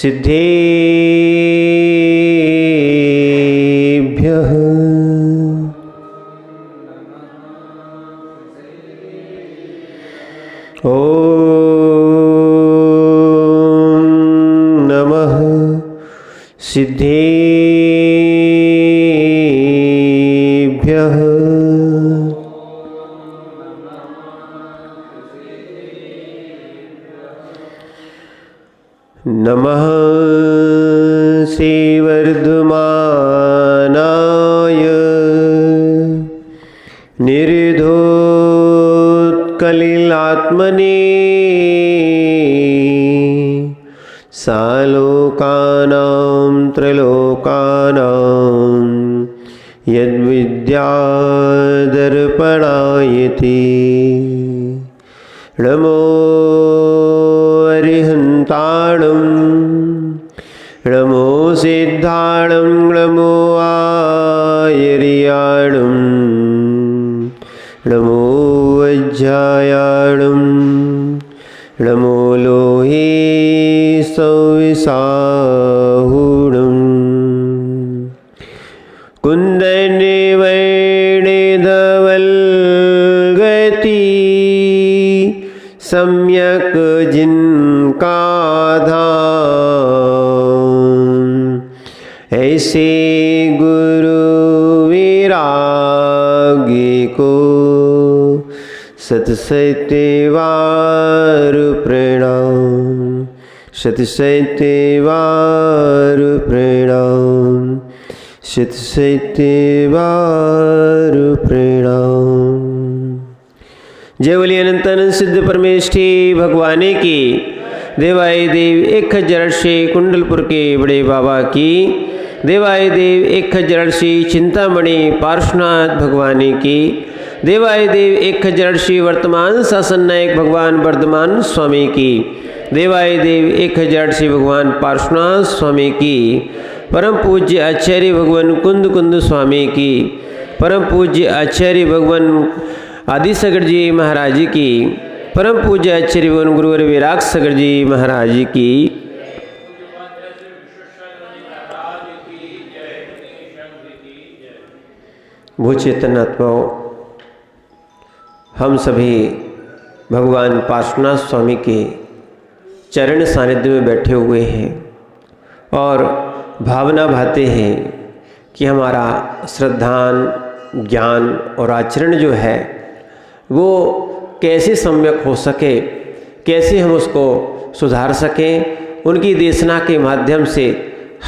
सिद्धेभ्यः ॐ नमः सिद्धेभ्यः नमः श्रीवर्धमानाय निर्धोत्कलिलात्मने सालोकानां त्रैलोकानां यद्विद्यादर्पणायते नमो अरिहन्ताणं नमो सिद्धाणं नमो आयर्याणं नमो वज्रायाणं नमो लोहे सौविसाहुणं कुन्दनेवैणेधवल्गति सम्यक् जिनका धाम ऐसे गुरु विरागी को सतसत्यवार प्रणाम सतसत्यवार प्रणाम सतसत्यवार प्रणाम। जय बोलिए अनंत अनंत सिद्ध परमेष्ठी भगवाने की। देवाय देव 1000 से कुंडलपुर के बड़े बाबा की। देवाय देव 1000 से चिंतामणि पार्श्वनाथ भगवाने की। देवाय देव 1000 से वर्तमान शासन नायक भगवान वर्धमान स्वामी की। देवाय देव 1000 से भगवान पार्श्वनाथ स्वामी की। परम पूज्य आचार्य भगवान कुंद कुंद स्वामी की। परम पूज्य आचार्य भगवान आदि सगर जी महाराज की। परम पूज्य आचार्य भगवान गुरुवर विराग सगर जी महाराज की। भू चेतन आत्माओं, हम सभी भगवान पार्श्वनाथ स्वामी के चरण सानिध्य में बैठे हुए हैं और भावना भाते हैं कि हमारा श्रद्धान ज्ञान और आचरण जो है वो कैसे सम्यक हो सके, कैसे हम उसको सुधार सकें। उनकी देशना के माध्यम से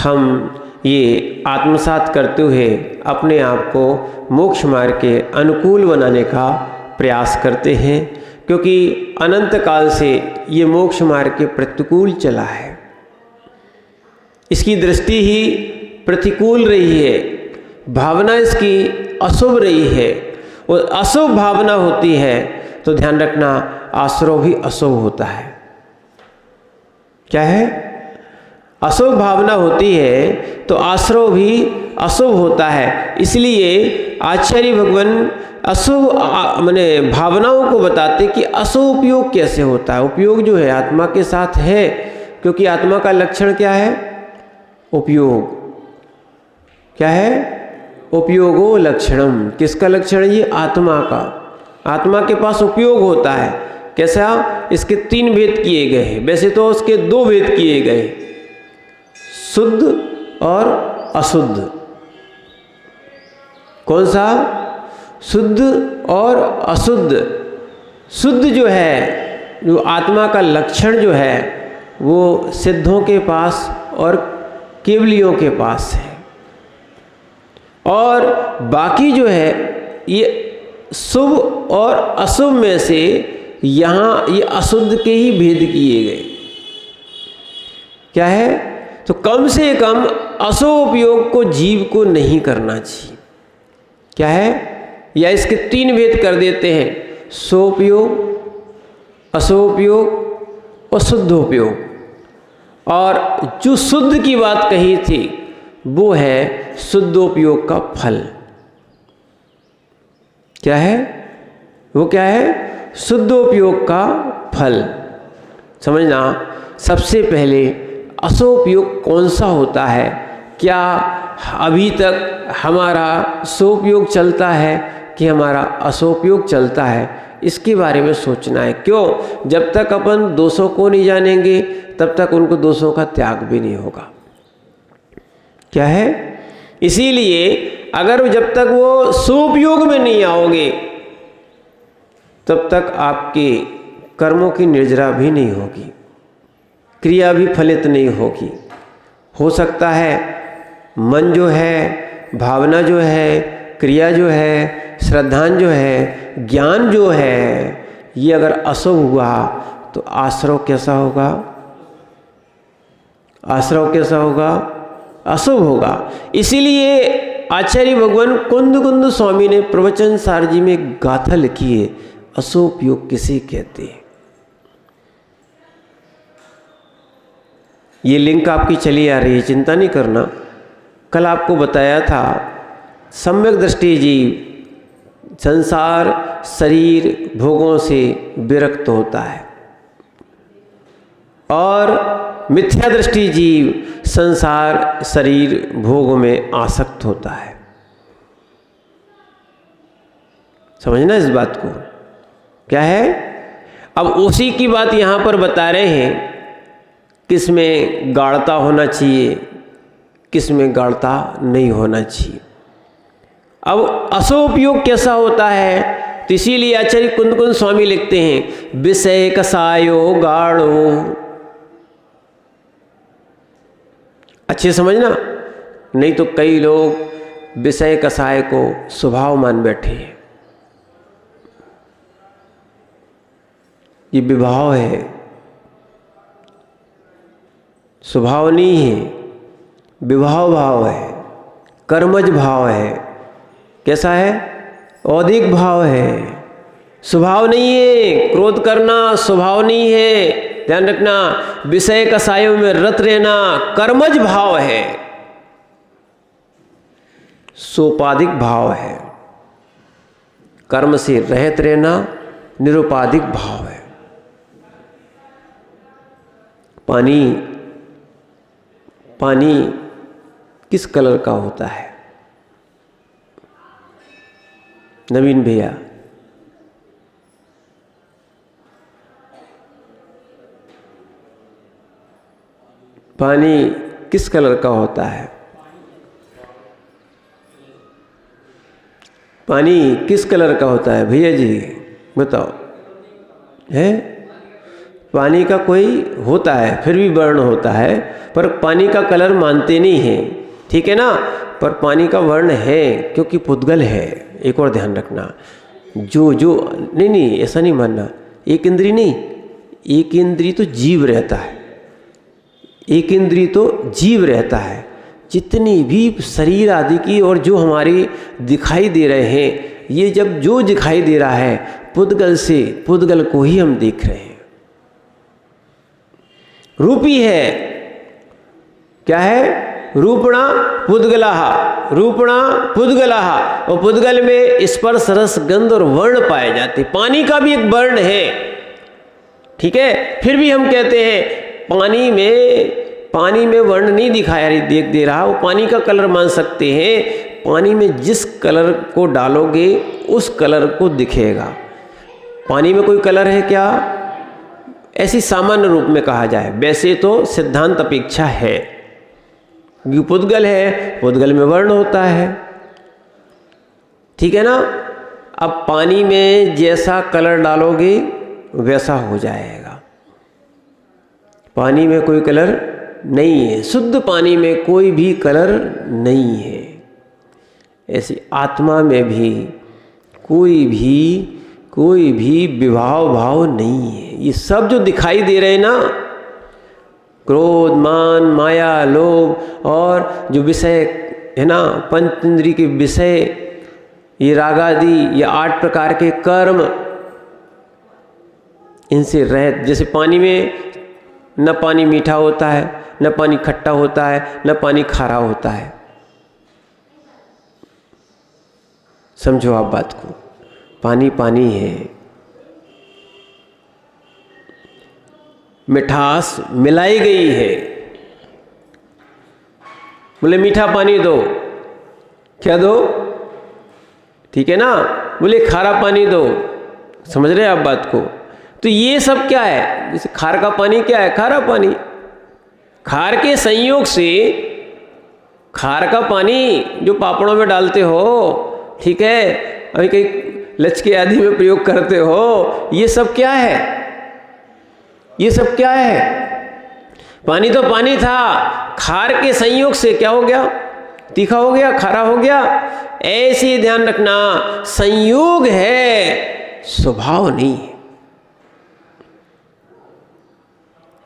हम ये आत्मसात करते हुए अपने आप को मोक्ष मार्ग के अनुकूल बनाने का प्रयास करते हैं, क्योंकि अनंत काल से ये मोक्ष मार्ग के प्रतिकूल चला है। इसकी दृष्टि ही प्रतिकूल रही है, भावना इसकी अशुभ रही है। और अशुभ भावना होती है तो ध्यान रखना आश्रय भी अशुभ होता है। क्या है? अशुभ भावना होती है तो आश्रय भी अशुभ होता है। इसलिए आचार्य भगवान अशुभ माने भावनाओं को बताते कि अशुभ उपयोग कैसे होता है। उपयोग जो है आत्मा के साथ है, क्योंकि आत्मा का लक्षण क्या है? उपयोग। क्या है? उपयोगो लक्षणम। किसका लक्षण? ये आत्मा का। आत्मा के पास उपयोग होता है। कैसा? इसके 3 भेद किए गए हैं। वैसे तो उसके 2 भेद किए गए, शुद्ध और अशुद्ध। कौन सा? शुद्ध और अशुद्ध। शुद्ध जो है, जो आत्मा का लक्षण जो है, वो सिद्धों के पास और केवलियों के पास है। और बाकी जो है ये शुभ और अशुभ में से यहाँ ये अशुद्ध के ही भेद किए गए। क्या है? तो कम से कम अशुभ उपयोग को जीव को नहीं करना चाहिए। क्या है? या इसके 3 भेद कर देते हैं, सोपयोग, अशुभोपयोग और शुद्धोपयोग। और जो शुद्ध की बात कही थी वो है शुद्धोपयोग का फल। क्या है वो? क्या है? शुद्धोपयोग का फल। समझना, सबसे पहले अशुभ योग कौन सा होता है, क्या अभी तक हमारा शुभ योग चलता है कि हमारा अशुभ योग चलता है, इसके बारे में सोचना है। क्यों? जब तक अपन दोषों को नहीं जानेंगे तब तक उनको दोषों का त्याग भी नहीं होगा। क्या है? इसीलिए अगर जब तक वो शुभ योग में नहीं आओगे तब तक आपके कर्मों की निर्जरा भी नहीं होगी, क्रिया भी फलित नहीं होगी। हो सकता है मन जो है, भावना जो है, क्रिया जो है, श्रद्धान जो है, ज्ञान जो है, ये अगर अशुभ हुआ तो आश्रव कैसा होगा? आश्रव कैसा होगा? अशुभ होगा। इसीलिए आचार्य भगवान कुंद स्वामी ने प्रवचन सार जी में एक गाथा लिखी है, अशुभ योग किसे कहते हैं। ये लिंक आपकी चली आ रही है, चिंता नहीं करना। कल आपको बताया था सम्यक दृष्टि जीव संसार शरीर भोगों से विरक्त होता है और मिथ्या दृष्टि जीव संसार शरीर भोग में आसक्त होता है। समझना इस बात को। क्या है? अब उसी की बात यहां पर बता रहे हैं, किस में गाढ़ता होना चाहिए, किस में गाढ़ता नहीं होना चाहिए। अब अशुभ योग कैसा होता है, तो इसीलिए आचार्य कुंद स्वामी लिखते हैं, विषय कसायो गाढ़ो। अच्छे समझना, नहीं तो कई लोग विषय कसाय को स्वभाव मान बैठे हैं। ये विभाव है, स्वभाव नहीं है, विभाव भाव है, कर्मज भाव है। कैसा है? औधिक भाव है, स्वभाव नहीं है। क्रोध करना स्वभाव नहीं है, ध्यान रखना। विषय कसायों में रत रहना कर्मज भाव है, सोपाधिक भाव है। कर्म से रहित रहना निरुपाधिक भाव है। पानी किस कलर का होता है? नवीन भैया, पानी किस कलर का होता है? पानी किस कलर का होता है भैया जी, बताओ। है? पानी का कोई होता है, फिर भी वर्ण होता है, पर पानी का कलर मानते नहीं हैं, ठीक है ना। पर पानी का वर्ण है क्योंकि पुद्गल है। एक और ध्यान रखना, जो नहीं ऐसा नहीं मानना। एक इंद्री नहीं, एक इंद्री तो जीव रहता है, एक इंद्री तो जीव रहता है। जितनी भी शरीर आदि की और जो हमारी दिखाई दे रहे हैं, ये जब जो दिखाई दे रहा है पुद्गल से, पुद्गल को ही हम देख रहे हैं। रूपी है, क्या है? रूपणा पुद्गलाः, रूपणा पुद्गलाः। और पुद्गल में स्पर्श रस गंध और वर्ण पाए जाते। पानी का भी एक वर्ण है, ठीक है। फिर भी हम कहते हैं पानी में वर्ण नहीं दिखाया देख दे रहा, वो पानी का कलर मान सकते हैं। पानी में जिस कलर को डालोगे उस कलर को दिखेगा। पानी में कोई कलर है क्या? ऐसी सामान्य रूप में कहा जाए, वैसे तो सिद्धांत अपेक्षा है। पुद्गल है, पुद्गल में वर्ण होता है, ठीक है ना। अब पानी में जैसा कलर डालोगे वैसा हो जाएगा। पानी में कोई कलर नहीं है, शुद्ध पानी में कोई भी कलर नहीं है। ऐसी आत्मा में भी कोई भी विभाव भाव नहीं है। ये सब जो दिखाई दे रहे हैं ना, क्रोध मान माया लोभ और जो विषय है ना, पंच इंद्रिय के विषय, ये राग आदि, ये 8 प्रकार के कर्म, इनसे रहित। जैसे पानी में न पानी मीठा होता है, न पानी खट्टा होता है, न पानी खारा होता है। समझो आप बात को, पानी पानी है। मिठास मिलाई गई है, बोले मीठा पानी दो, क्या दो? ठीक है ना। बोले खारा पानी दो, समझ रहे हैं आप बात को? तो ये सब क्या है? जैसे खार का पानी क्या है? खारा पानी। खार के संयोग से खार का पानी जो पापड़ों में डालते हो, ठीक है, अभी कहीं लचके आदि में प्रयोग करते हो, ये सब क्या है? ये सब क्या है? पानी तो पानी था, खार के संयोग से क्या हो गया? तीखा हो गया, खारा हो गया। ऐसे ध्यान रखना, संयोग है, स्वभाव नहीं है।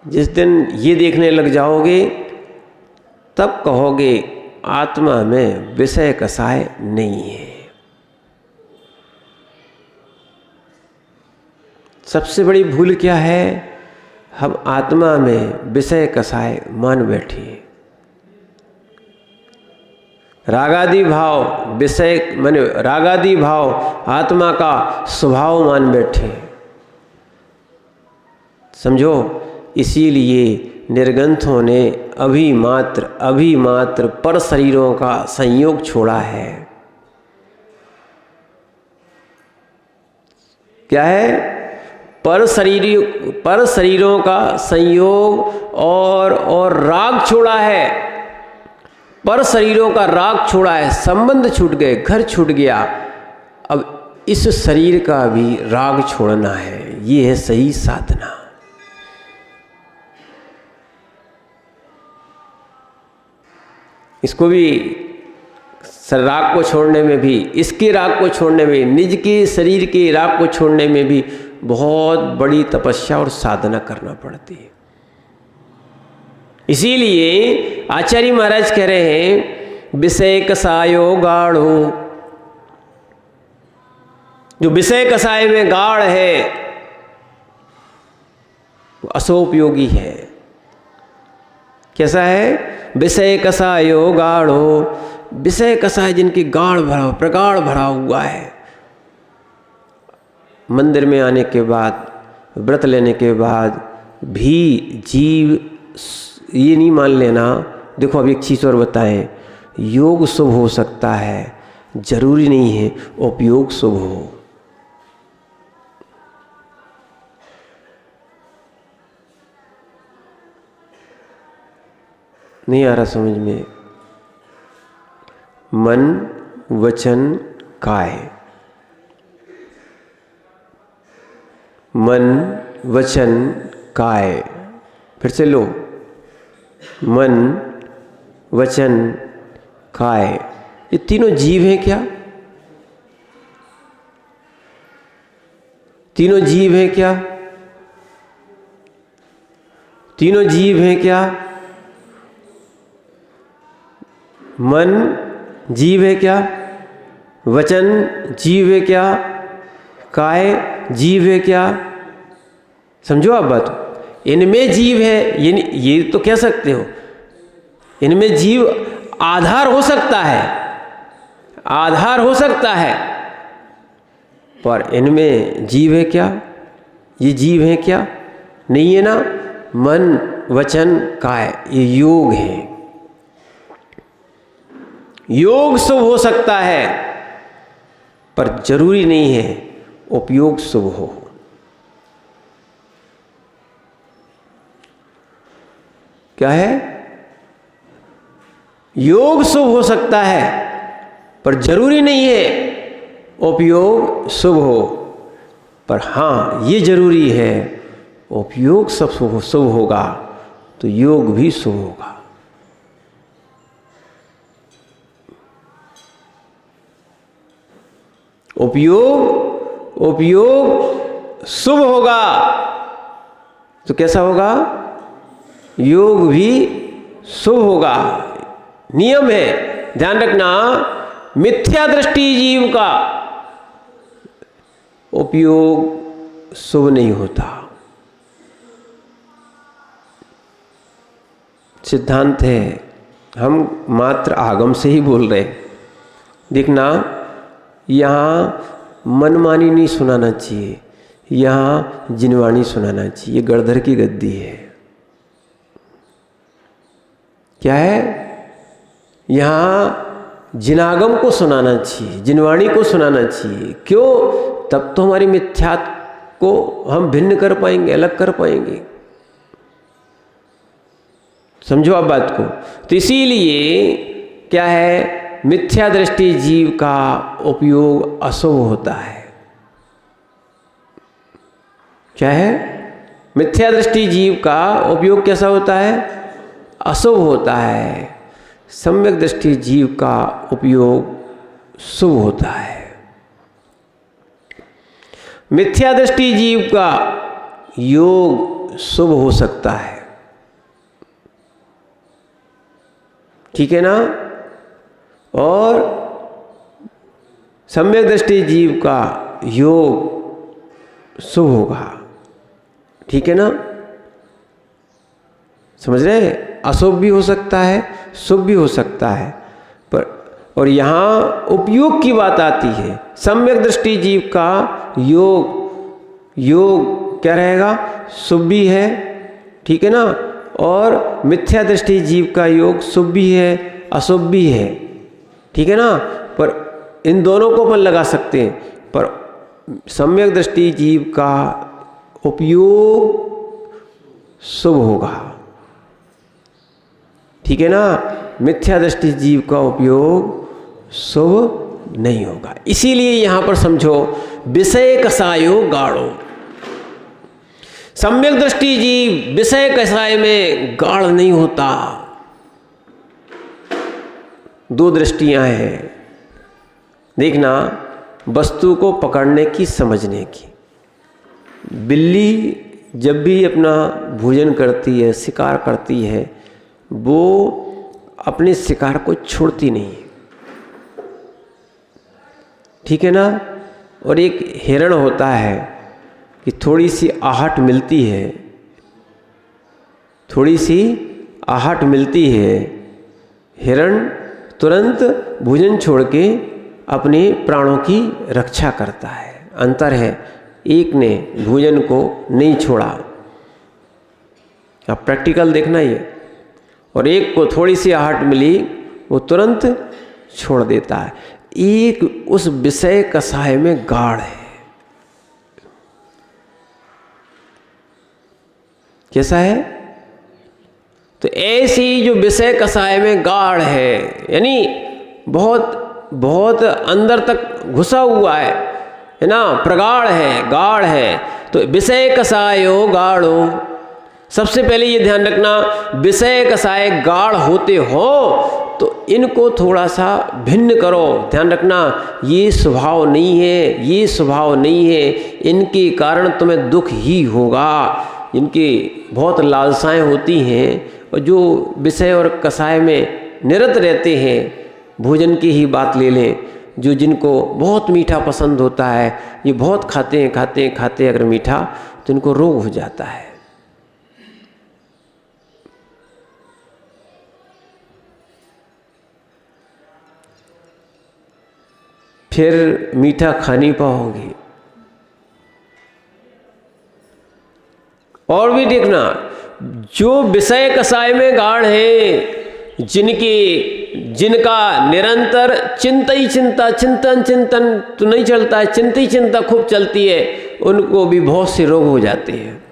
जिस दिन ये देखने लग जाओगे तब कहोगे आत्मा में विषय कसाय नहीं है। सबसे बड़ी भूल क्या है? हम आत्मा में विषय कसाय मान बैठे। रागादि भाव विषय माने रागादि भाव आत्मा का स्वभाव मान बैठे, समझो। इसीलिए निर्ग्रंथों ने अभिमात्र पर शरीरों का संयोग छोड़ा है। क्या है? पर शरीरों का संयोग और राग छोड़ा है। पर शरीरों का राग छोड़ा है, संबंध छूट गए, घर छूट गया। अब इस शरीर का भी राग छोड़ना है, ये है सही साधना। इसको भी राग को छोड़ने में भी, इसके राग को छोड़ने में, निज के शरीर के राग को छोड़ने में भी बहुत बड़ी तपस्या और साधना करना पड़ती है। इसीलिए आचार्य महाराज कह रहे हैं विषय कसायो गाढ़ो, जो विषय कसाय में गाढ़ है वो असोपयोगी है। कैसा है? विषय कसायो गाढ़ो, विषय कसाय जिनकी गाढ़ भरा, प्रगाढ़ भरा हुआ है। मंदिर में आने के बाद, व्रत लेने के बाद भी जीव ये नहीं मान लेना। देखो अब एक चीज़ और बताएं, योग शुभ हो सकता है, जरूरी नहीं है उपयोग शुभ हो। नहीं आ रहा समझ में? मन वचन काय, मन वचन काय, फिर से लो, मन वचन काय, ये तीनों जीव हैं क्या? तीनों जीव हैं क्या? तीनों जीव हैं क्या? मन जीव है क्या? वचन जीव है क्या? काय जीव है क्या? समझो आप बात। इनमें जीव है, ये तो कह सकते हो, इनमें जीव आधार हो सकता है, आधार हो सकता है, पर इनमें जीव है क्या? ये जीव है क्या? नहीं है ना। मन वचन काय ये योग है। योग शुभ हो सकता है पर जरूरी नहीं है उपयोग शुभ हो। क्या है? योग शुभ हो सकता है पर जरूरी नहीं है उपयोग शुभ हो। पर हाँ ये जरूरी है, उपयोग सब शुभ होगा तो योग भी शुभ होगा। उपयोग शुभ होगा तो कैसा होगा? योग भी शुभ होगा। नियम है, ध्यान रखना, मिथ्या दृष्टि जीव का उपयोग शुभ नहीं होता। सिद्धांत है, हम मात्र आगम से ही बोल रहे। देखना, यहाँ मनमानी नहीं सुनाना चाहिए, यहाँ जिनवाणी सुनाना चाहिए। गणधर की गद्दी है। क्या है? यहाँ जिनागम को सुनाना चाहिए, जिनवाणी को सुनाना चाहिए। क्यों? तब तो हमारी मिथ्यात्व को हम भिन्न कर पाएंगे, अलग कर पाएंगे। समझो आप बात को। तो इसीलिए क्या है, मिथ्या दृष्टि जीव का उपयोग अशुभ होता है। क्या है? मिथ्या दृष्टि जीव का उपयोग कैसा होता है? अशुभ होता है। सम्यक दृष्टि जीव का उपयोग शुभ होता है। मिथ्या दृष्टि जीव का योग शुभ हो सकता है, ठीक है ना? और सम्यक दृष्टि जीव का योग शुभ होगा, ठीक है ना? समझ रहे? अशुभ भी हो सकता है, शुभ भी हो सकता है। पर और यहाँ उपयोग की बात आती है। सम्यक दृष्टि जीव का योग क्या रहेगा? शुभ भी है, ठीक है ना? और मिथ्या दृष्टि जीव का योग शुभ भी है, अशुभ भी है, ठीक है ना? पर इन दोनों को अपन लगा सकते हैं। पर सम्यक दृष्टि जीव का उपयोग शुभ होगा, ठीक है ना? मिथ्या दृष्टि जीव का उपयोग शुभ नहीं होगा। इसीलिए यहां पर समझो, विषय कसायो गाढ़ो। सम्यक दृष्टि जीव विषय कसाय में गाढ़ नहीं होता। दो दृष्टियां हैं, देखना, वस्तु को पकड़ने की, समझने की। बिल्ली जब भी अपना भोजन करती है, शिकार करती है, वो अपने शिकार को छोड़ती नहीं, ठीक है ना? और एक हिरण होता है कि थोड़ी सी आहट मिलती है, थोड़ी सी आहट मिलती है, हिरण तुरंत भोजन छोड़ के अपने प्राणों की रक्षा करता है। अंतर है, एक ने भोजन को नहीं छोड़ा, अब प्रैक्टिकल देखना ये, और एक को थोड़ी सी आहट मिली, वो तुरंत छोड़ देता है। एक उस विषय कसाय में गाढ़ है। कैसा है? तो ऐसी जो विषय कसाय में गाढ़ है, यानी बहुत बहुत अंदर तक घुसा हुआ है ना, प्रगाढ़ है, गाढ़ है। तो विषय कसायो गाढ़ो। सबसे पहले ये ध्यान रखना, विषय कसाय गाढ़ होते हो तो इनको थोड़ा सा भिन्न करो। ध्यान रखना, ये स्वभाव नहीं है, ये स्वभाव नहीं है, इनके कारण तुम्हें दुख ही होगा। इनकी बहुत लालसाएं होती हैं, और जो विषय और कसाय में निरत रहते हैं, भोजन की ही बात ले लें, जो जिनको बहुत मीठा पसंद होता है, ये बहुत खाते हैं अगर मीठा, तो इनको रोग हो जाता है। फिर मीठा खा नहीं पाओगे। और भी देखना, जो विषय कसाय में गाढ़ हैं, जिनका निरंतर चिंता ही चिंता, चिंतन तो नहीं चलता है, चिंता ही चिंता खूब चलती है, उनको भी बहुत से रोग हो जाते हैं।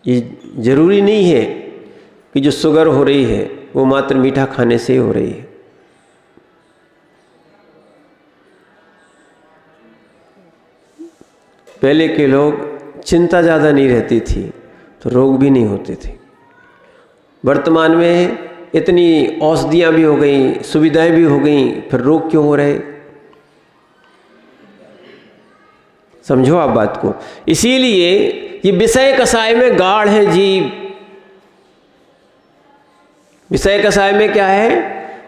ये जरूरी नहीं है कि जो शुगर हो रही है वो मात्र मीठा खाने से ही हो रही है। पहले के लोग चिंता ज़्यादा नहीं रहती थी तो रोग भी नहीं होते थे। वर्तमान में इतनी औषधियाँ भी हो गई, सुविधाएं भी हो गई, फिर रोग क्यों हो रहे? समझो आप बात को। इसीलिए ये विषय कसाय में गाढ़ है जीव। विषय कसाय में क्या है?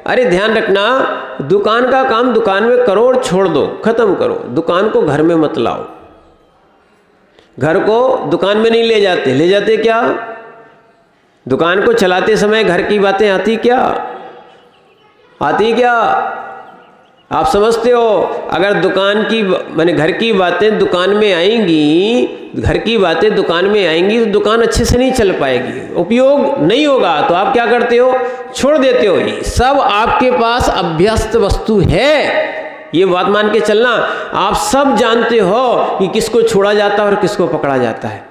अरे ध्यान रखना, दुकान का काम दुकान में करो और छोड़ दो, खत्म करो। दुकान को घर में मत लाओ। घर को दुकान में नहीं ले जाते। ले जाते क्या? दुकान को चलाते समय घर की बातें आती क्या? आती क्या? आप समझते हो अगर दुकान की माने घर की बातें दुकान में आएंगी, घर की बातें दुकान में आएंगी तो दुकान अच्छे से नहीं चल पाएगी, उपयोग नहीं होगा, तो आप क्या करते हो, छोड़ देते हो। ये सब आपके पास अभ्यस्त वस्तु है, ये बात मान के चलना। आप सब जानते हो कि किसको छोड़ा जाता है और किसको पकड़ा जाता है।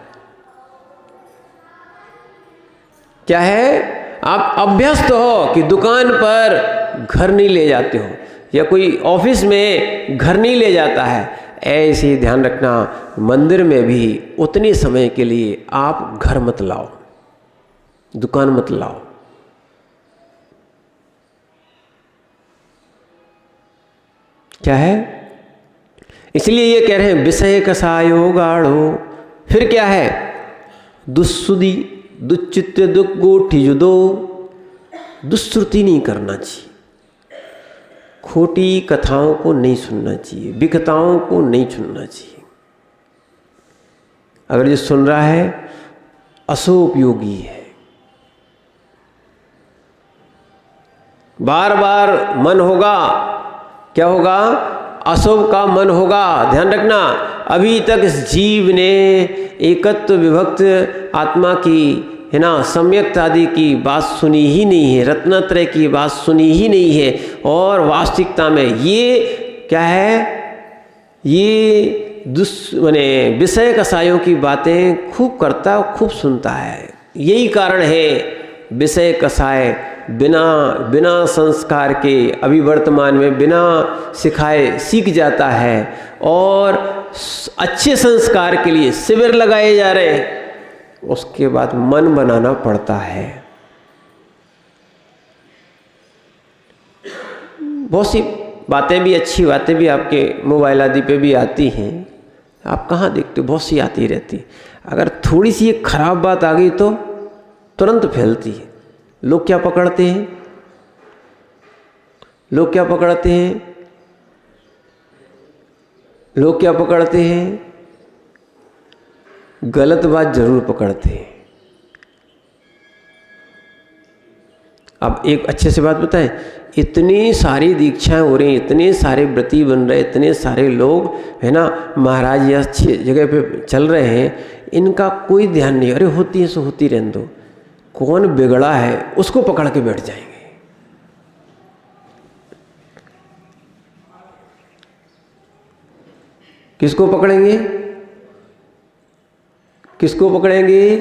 क्या है, आप अभ्यस्त हो कि दुकान पर घर नहीं ले जाते हो या कोई ऑफिस में घर नहीं ले जाता है। ऐसे ही ध्यान रखना, मंदिर में भी उतने समय के लिए आप घर मत लाओ, दुकान मत लाओ। क्या है, इसलिए ये कह रहे हैं विषय कसायो गाढ़ो। फिर क्या है, दुस्सुदी दुच्चित्त दुगोठी जुदो। दुश्रुति नहीं करना चाहिए, खोटी कथाओं को नहीं सुनना चाहिए, विकताओं को नहीं सुनना चाहिए। अगर जो सुन रहा है असोपयोगी है, बार बार मन होगा, क्या होगा, अशुभ का मन होगा। ध्यान रखना, अभी तक इस जीव ने एकत्व विभक्त आत्मा की, है ना, सम्यक्त आदि की बात सुनी ही नहीं है, रत्नत्रय की बात सुनी ही नहीं है। और वास्तविकता में ये क्या है, ये माने विषय कसायों की बातें खूब करता है, खूब सुनता है। यही कारण है विषय कसाय बिना संस्कार के अभी वर्तमान में बिना सिखाए सीख जाता है। और अच्छे संस्कार के लिए शिविर लगाए जा रहे हैं, उसके बाद मन बनाना पड़ता है। बहुत सी बातें भी, अच्छी बातें भी आपके मोबाइल आदि पे भी आती हैं, आप कहाँ देखते हो, बहुत सी आती रहती। अगर थोड़ी सी एक खराब बात आ गई तो तुरंत फैलती है। लोग क्या पकड़ते हैं, लोग क्या पकड़ते हैं, लोग क्या पकड़ते हैं, गलत बात जरूर पकड़ते हैं। अब एक अच्छे से बात बताएं, इतनी सारी दीक्षाएं हो रही, इतने सारे व्रती बन रहे, इतने सारे लोग, है ना, महाराज या अच्छी जगह पे चल रहे हैं, इनका कोई ध्यान नहीं। अरे होती है सो होती रहने दो, कौन बिगड़ा है उसको पकड़ के बैठ जाएंगे। किसको पकड़ेंगे, किसको पकड़ेंगे,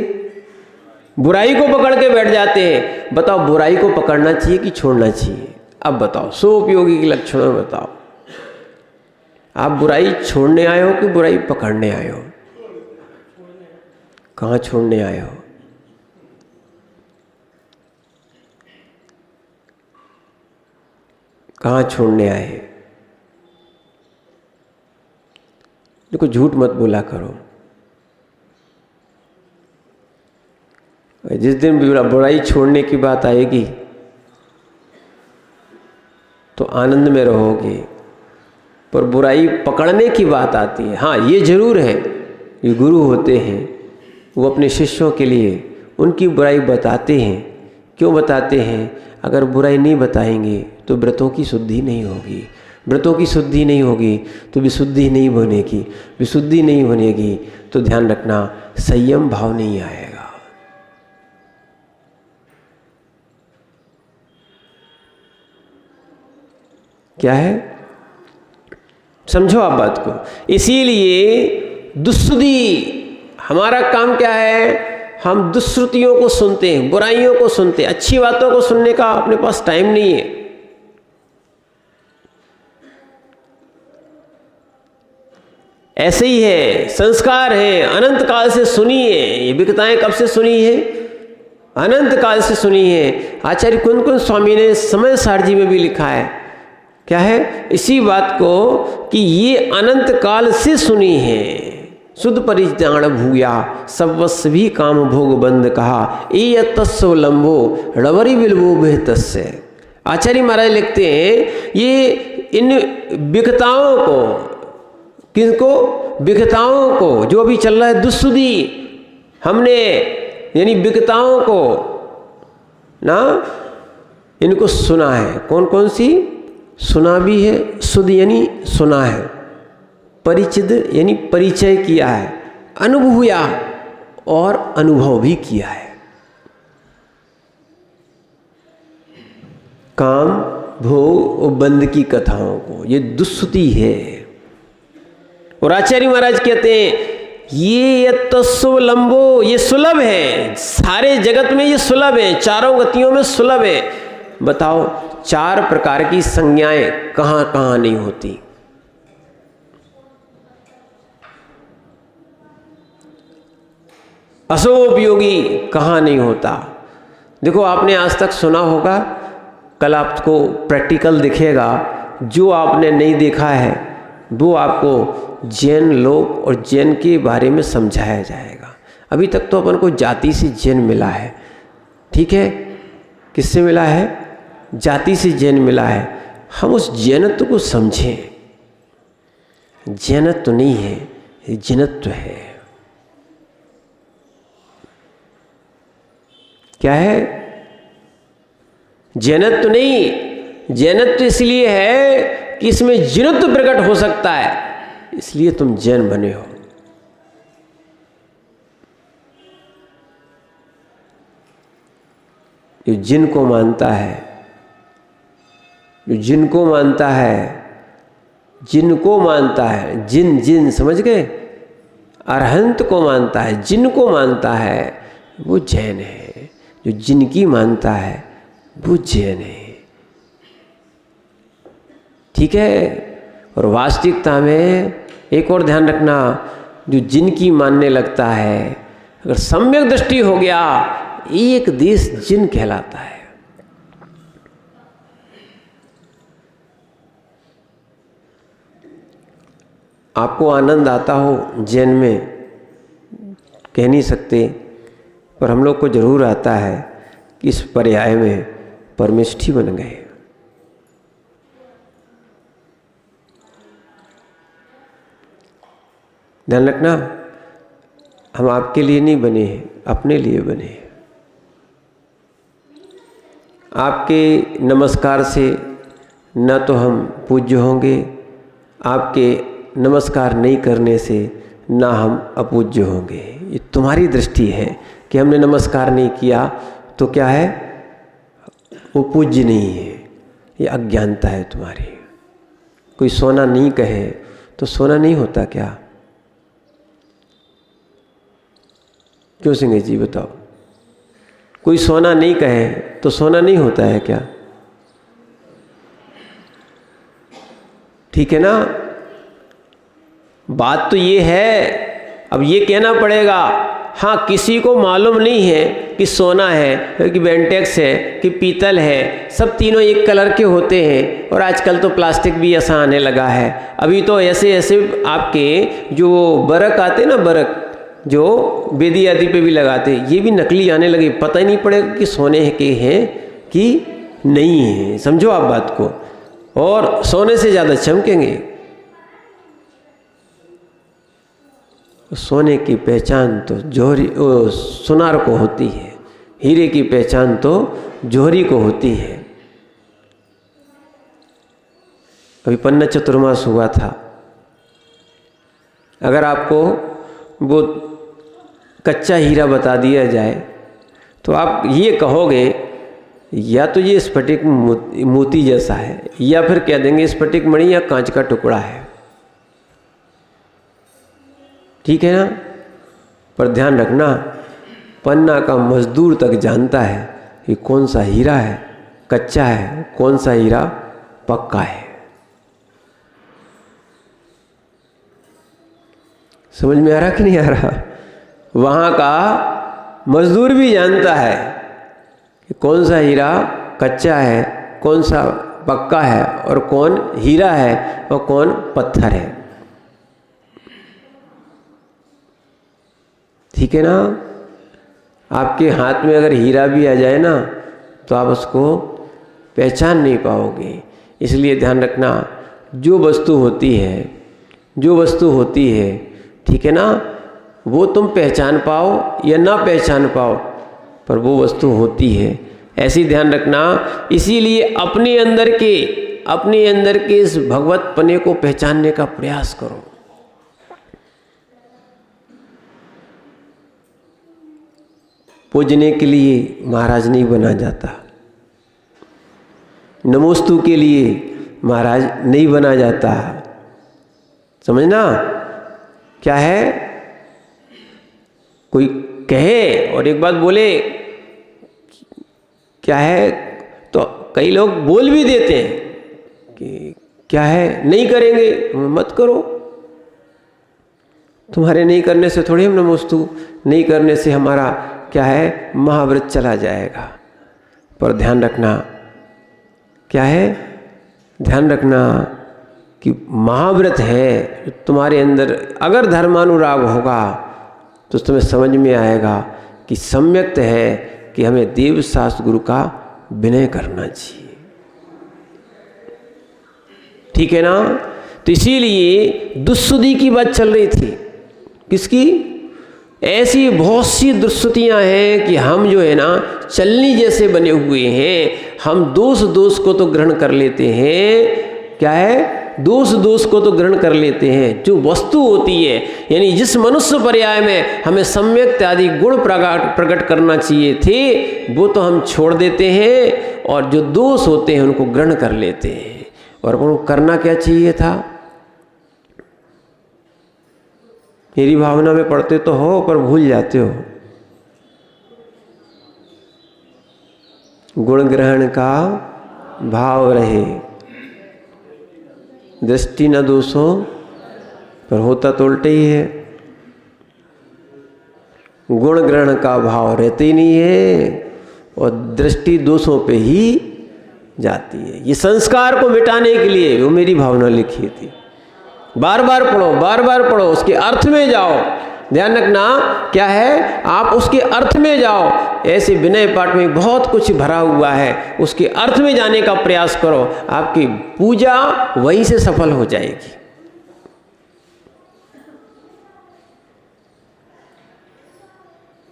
बुराई को पकड़ के बैठ जाते हैं। बताओ बुराई को पकड़ना चाहिए कि छोड़ना चाहिए? अब बताओ, सो उपयोगी के लक्षणों में बताओ, आप बुराई छोड़ने आए हो कि बुराई पकड़ने आए हो? कहाँ छोड़ने आए हो? कहाँ छोड़ने आए? देखो, झूठ मत बोला करो। जिस दिन बुराई छोड़ने की बात आएगी तो आनंद में रहोगे, पर बुराई पकड़ने की बात आती है। हाँ, ये जरूर है, ये गुरु होते हैं, वो अपने शिष्यों के लिए उनकी बुराई बताते हैं। क्यों बताते हैं? अगर बुराई नहीं बताएंगे तो व्रतों की शुद्धि नहीं होगी, व्रतों की शुद्धि नहीं होगी तो विशुद्धि नहीं बनेगी, विशुद्धि नहीं बनेगी तो ध्यान रखना संयम भाव नहीं आएगा। क्या है, समझो आप बात को। इसीलिए दुष्सुद्धि, हमारा काम क्या है, हम दुष्श्रुतियों को सुनते हैं, बुराइयों को सुनते हैं, अच्छी बातों को सुनने का अपने पास टाइम नहीं है। ऐसे ही है, संस्कार है, अनंत काल से सुनी है। ये विकताएं कब से सुनी है? अनंत काल से सुनी है। आचार्य कुंद कुंद स्वामी ने समय सारजी में भी लिखा है, क्या है, इसी बात को कि ये अनंत काल से सुनी है। शुद्ध परिजान भूया सर्वस्व भी काम भोग बंद कहा, ए तस्व लंबो रवरी बिलबो बेहतस्य। आचार्य महाराज लिखते हैं, ये इन विकताओं को, किनको? विकताओं को, जो अभी चल रहा है दुष्सुद्धि, हमने यानी विकताओं को ना, इनको सुना है। कौन कौन सी? सुना भी है, सुध यानी सुना है, परिचित यानी परिचय किया है, अनुभूया और अनुभव भी किया है। काम भोग और बंद की कथाओं को, ये दुस्तुति है। और आचार्य महाराज कहते हैं ये सुलंबो, ये सुलभ है, सारे जगत में ये सुलभ है, चारों गतियों में सुलभ है। बताओ 4 प्रकार की संज्ञाएं कहां कहां नहीं होती। अशुभोपयोगी कहां नहीं होता। देखो आपने आज तक सुना होगा, कल आपको प्रैक्टिकल दिखेगा, जो आपने नहीं देखा है वो आपको जैन लोक और जैन के बारे में समझाया जाएगा। अभी तक तो अपन को जाति से जैन मिला है, ठीक है, किससे मिला है? जाति से जैन मिला है। हम उस जैनत्व को समझें। जैनत्व नहीं है, ये जिनत्व है। क्या है? जैनत्व नहीं, जैनत्व इसलिए है कि इसमें जिनत्व प्रकट हो सकता है, इसलिए तुम जैन बने हो। जो जिन को मानता है, जो जिन को मानता है, जिन को मानता है, जिन जिन समझ गए, अरहंत को मानता है, जिन को मानता है वो जैन है। जो जिनकी मानता है वो जैन है, ठीक है। और वास्तविकता में एक और ध्यान रखना, जो जिनकी मानने लगता है, अगर सम्यक दृष्टि हो गया, एक देश जिन कहलाता है। आपको आनंद आता हो जैन में, कह नहीं सकते, पर हम लोग को जरूर आता है कि इस पर्याय में परमेष्ठी बन गए। ध्यान रखना, हम आपके लिए नहीं बने हैं, अपने लिए बने हैं। आपके नमस्कार से न तो हम पूज्य होंगे, आपके नमस्कार नहीं करने से ना हम अपूज्य होंगे। ये तुम्हारी दृष्टि है कि हमने नमस्कार नहीं किया तो क्या है, वो पूज्य नहीं है, ये अज्ञानता है तुम्हारी। कोई सोना नहीं कहे तो सोना नहीं होता क्या? क्यों सिंह जी बताओ, कोई सोना नहीं कहे तो सोना नहीं होता है क्या? ठीक है ना? बात तो ये है। अब ये कहना पड़ेगा, हाँ किसी को मालूम नहीं है कि सोना है कि बेंटेक्स है कि पीतल है, सब तीनों एक कलर के होते हैं। और आजकल तो प्लास्टिक भी ऐसा आने लगा है। अभी तो ऐसे ऐसे आपके जो बरक आते हैं ना, बरक जो बेदी आदि पे भी लगाते, ये भी नकली आने लगे। पता ही नहीं पड़ेगा कि सोने के हैं कि नहीं है। समझो आप बात को। और सोने से ज़्यादा चमकेंगे। सोने की पहचान तो जोहरी सुनार को होती है, हीरे की पहचान तो जोहरी को होती है। अभी पन्ना चतुर्मास हुआ था। अगर आपको वो कच्चा हीरा बता दिया जाए तो आप ये कहोगे या तो ये स्फटिक मोती जैसा है, या फिर कह देंगे स्फटिक मणि या कांच का टुकड़ा है। ठीक है ना? पर ध्यान रखना, पन्ना का मजदूर तक जानता है कि कौन सा हीरा है कच्चा है, कौन सा हीरा पक्का है। समझ में आ रहा कि नहीं आ रहा? वहाँ का मजदूर भी जानता है कि कौन सा हीरा कच्चा है, कौन सा पक्का है, और कौन हीरा है और कौन पत्थर है। ठीक है ना? आपके हाथ में अगर हीरा भी आ जाए ना तो आप उसको पहचान नहीं पाओगे। इसलिए ध्यान रखना, जो वस्तु होती है, ठीक है ना, वो तुम पहचान पाओ या ना पहचान पाओ, पर वो वस्तु होती है। ऐसी ध्यान रखना। इसीलिए अपने अंदर के अपने अंदर के इस भगवत पने को पहचानने का प्रयास करो। पूजने के लिए महाराज नहीं बना जाता, नमोस्तु के लिए महाराज नहीं बना जाता। समझना क्या है, कोई कहे और एक बात बोले क्या है, तो कई लोग बोल भी देते हैं कि क्या है नहीं करेंगे, मत करो। तुम्हारे नहीं करने से थोड़ी हम नमोस्तु, नहीं करने से हमारा क्या है महाव्रत चला जाएगा। पर ध्यान रखना क्या है, ध्यान रखना कि महाव्रत है तुम्हारे अंदर, अगर धर्मानुराग होगा तो तुम्हें समझ में आएगा कि सम्यक्त है कि हमें देव शास्त्र गुरु का विनय करना चाहिए। ठीक है ना। तो इसीलिए दुष्सुधि की बात चल रही थी। किसकी? ऐसी बहुत सी दुष्सुतियाँ हैं कि हम जो है ना चलनी जैसे बने हुए हैं। हम दोष को तो ग्रहण कर लेते हैं। क्या है? दोष को तो ग्रहण कर लेते हैं। जो वस्तु होती है, यानी जिस मनुष्य पर्याय में हमें सम्यक आदि गुण प्रकट करना चाहिए थे, वो तो हम छोड़ देते हैं, और जो दोष होते हैं उनको ग्रहण कर लेते हैं। और उनको करना क्या चाहिए था? मेरी भावना में पढ़ते तो हो पर भूल जाते हो। गुण ग्रहण का भाव रहे, दृष्टि न दोषों पर, होता तो उल्टा ही है। गुण ग्रहण का भाव रहते ही नहीं है और दृष्टि दोषों पे ही जाती है। ये संस्कार को मिटाने के लिए वो मेरी भावना लिखी थी। बार बार पढ़ो, बार बार पढ़ो, उसके अर्थ में जाओ। ध्यान रखना क्या है, आप उसके अर्थ में जाओ। ऐसे विनय पाठ में बहुत कुछ भरा हुआ है, उसके अर्थ में जाने का प्रयास करो। आपकी पूजा वहीं से सफल हो जाएगी।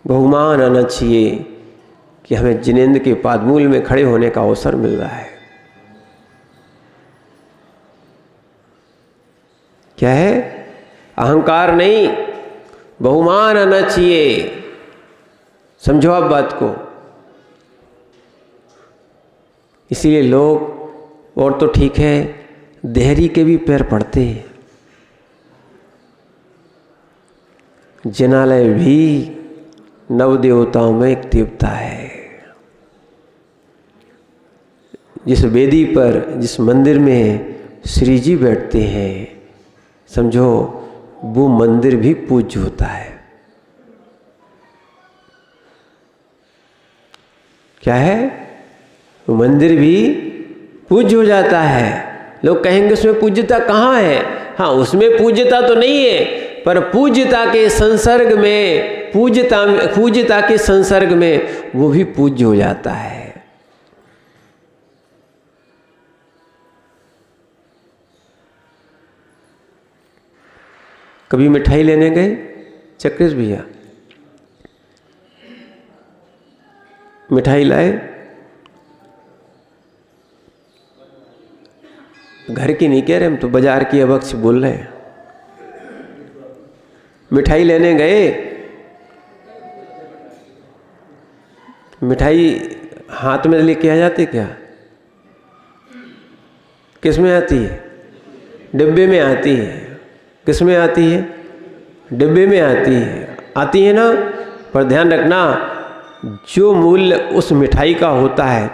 बहुमान आना चाहिए कि हमें जिनेंद्र के पादमूल में खड़े होने का अवसर मिल रहा है। क्या है? अहंकार नहीं, बहुमान आना चाहिए। समझो आप बात को। इसीलिए लोग, और तो ठीक है, देहरी के भी पैर पड़ते हैं। जिनालय भी नव देवताओं में एक देवता है। जिस वेदी पर, जिस मंदिर में श्री जी बैठते हैं, समझो वो मंदिर भी पूज्य होता है। क्या है? वो मंदिर भी पूज्य हो जाता है। लोग कहेंगे उसमें पूज्यता कहाँ है? हाँ, उसमें पूज्यता तो नहीं है, पर पूज्यता के संसर्ग में, पूज्यता के संसर्ग में वो भी पूज्य हो जाता है। कभी मिठाई लेने गए चक्रेश भैया, मिठाई लाए, घर की नहीं कह रहे हम तो, बाजार की अवक्ष बोल रहे हैं। मिठाई लेने गए, मिठाई हाथ में लेके आ जाते क्या? किस में आती है? डिब्बे में आती है। किस में आती है? डिब्बे में आती है। आती है ना। पर ध्यान रखना, जो मूल्य उस मिठाई का होता है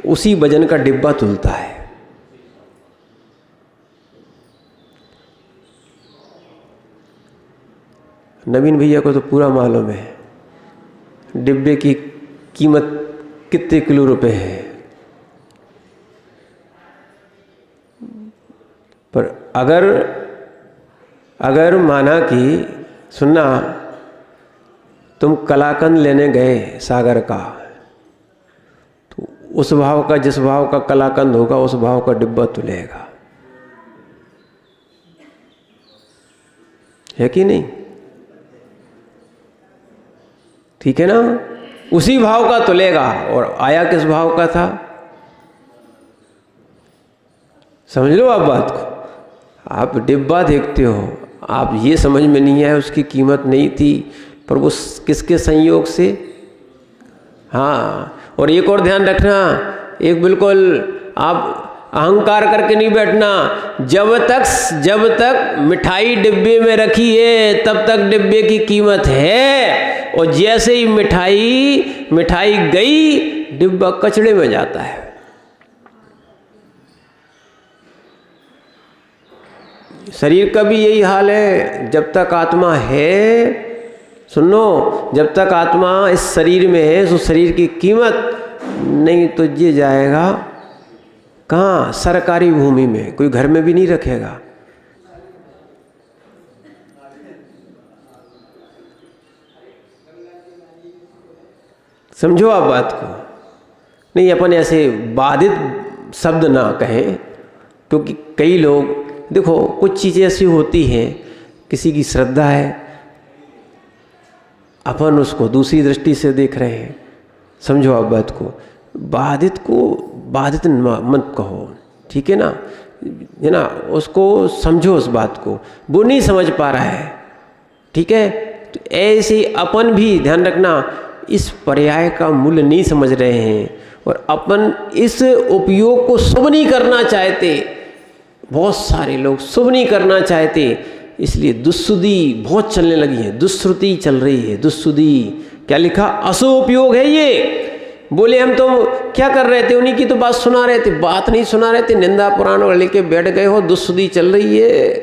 उसी वजन का डिब्बा तुलता है। नवीन भैया को तो पूरा मालूम है डिब्बे की कीमत कितने किलो रुपए है। पर अगर माना कि सुनना, तुम कलाकंद लेने गए सागर का, तो उस भाव का, जिस भाव का कलाकंद होगा उस भाव का डिब्बा तुलेगा, है कि नहीं? ठीक है ना। उसी भाव का तुलेगा। और आया किस भाव का था? समझ लो आप बात को। आप डिब्बा देखते हो, आप ये समझ में नहीं आया उसकी कीमत नहीं थी, पर वो किसके संयोग से। हाँ, और एक और ध्यान रखना, एक बिल्कुल आप अहंकार करके नहीं बैठना। जब तक मिठाई डिब्बे में रखी है तब तक डिब्बे की कीमत है, और जैसे ही मिठाई गई डिब्बा कचड़े में जाता है। शरीर का भी यही हाल है। जब तक आत्मा है, सुनो, जब तक आत्मा इस शरीर में है तो शरीर की कीमत नहीं, तो ये जाएगा कहाँ? सरकारी भूमि में, कोई घर में भी नहीं रखेगा। समझो आप बात को। नहीं, अपन ऐसे बाधित शब्द ना कहें, क्योंकि कई लोग देखो, कुछ चीज़ें ऐसी होती हैं, किसी की श्रद्धा है, अपन उसको दूसरी दृष्टि से देख रहे हैं। समझो आप बात को। बाधित मत कहो, ठीक है ना, उसको समझो उस बात को। वो नहीं समझ पा रहा है, ठीक है। तो ऐसे अपन भी ध्यान रखना, इस पर्याय का मूल्य नहीं समझ रहे हैं, और अपन इस उपयोग को शुभ नहीं करना चाहते। बहुत सारे लोग शुभ नहीं करना चाहते, इसलिए दुष्सुद्धि बहुत चलने लगी है, दुष्श्रुति चल रही है। दुष्सुद्धि क्या लिखा? अशुभ उपयोग है ये। बोले हम तो क्या कर रहे थे, उन्हीं की तो बात सुना रहे थे, बात नहीं सुना रहे थे, निंदा पुराण लेके बैठ गए हो, दुष्सुद्धि चल रही है।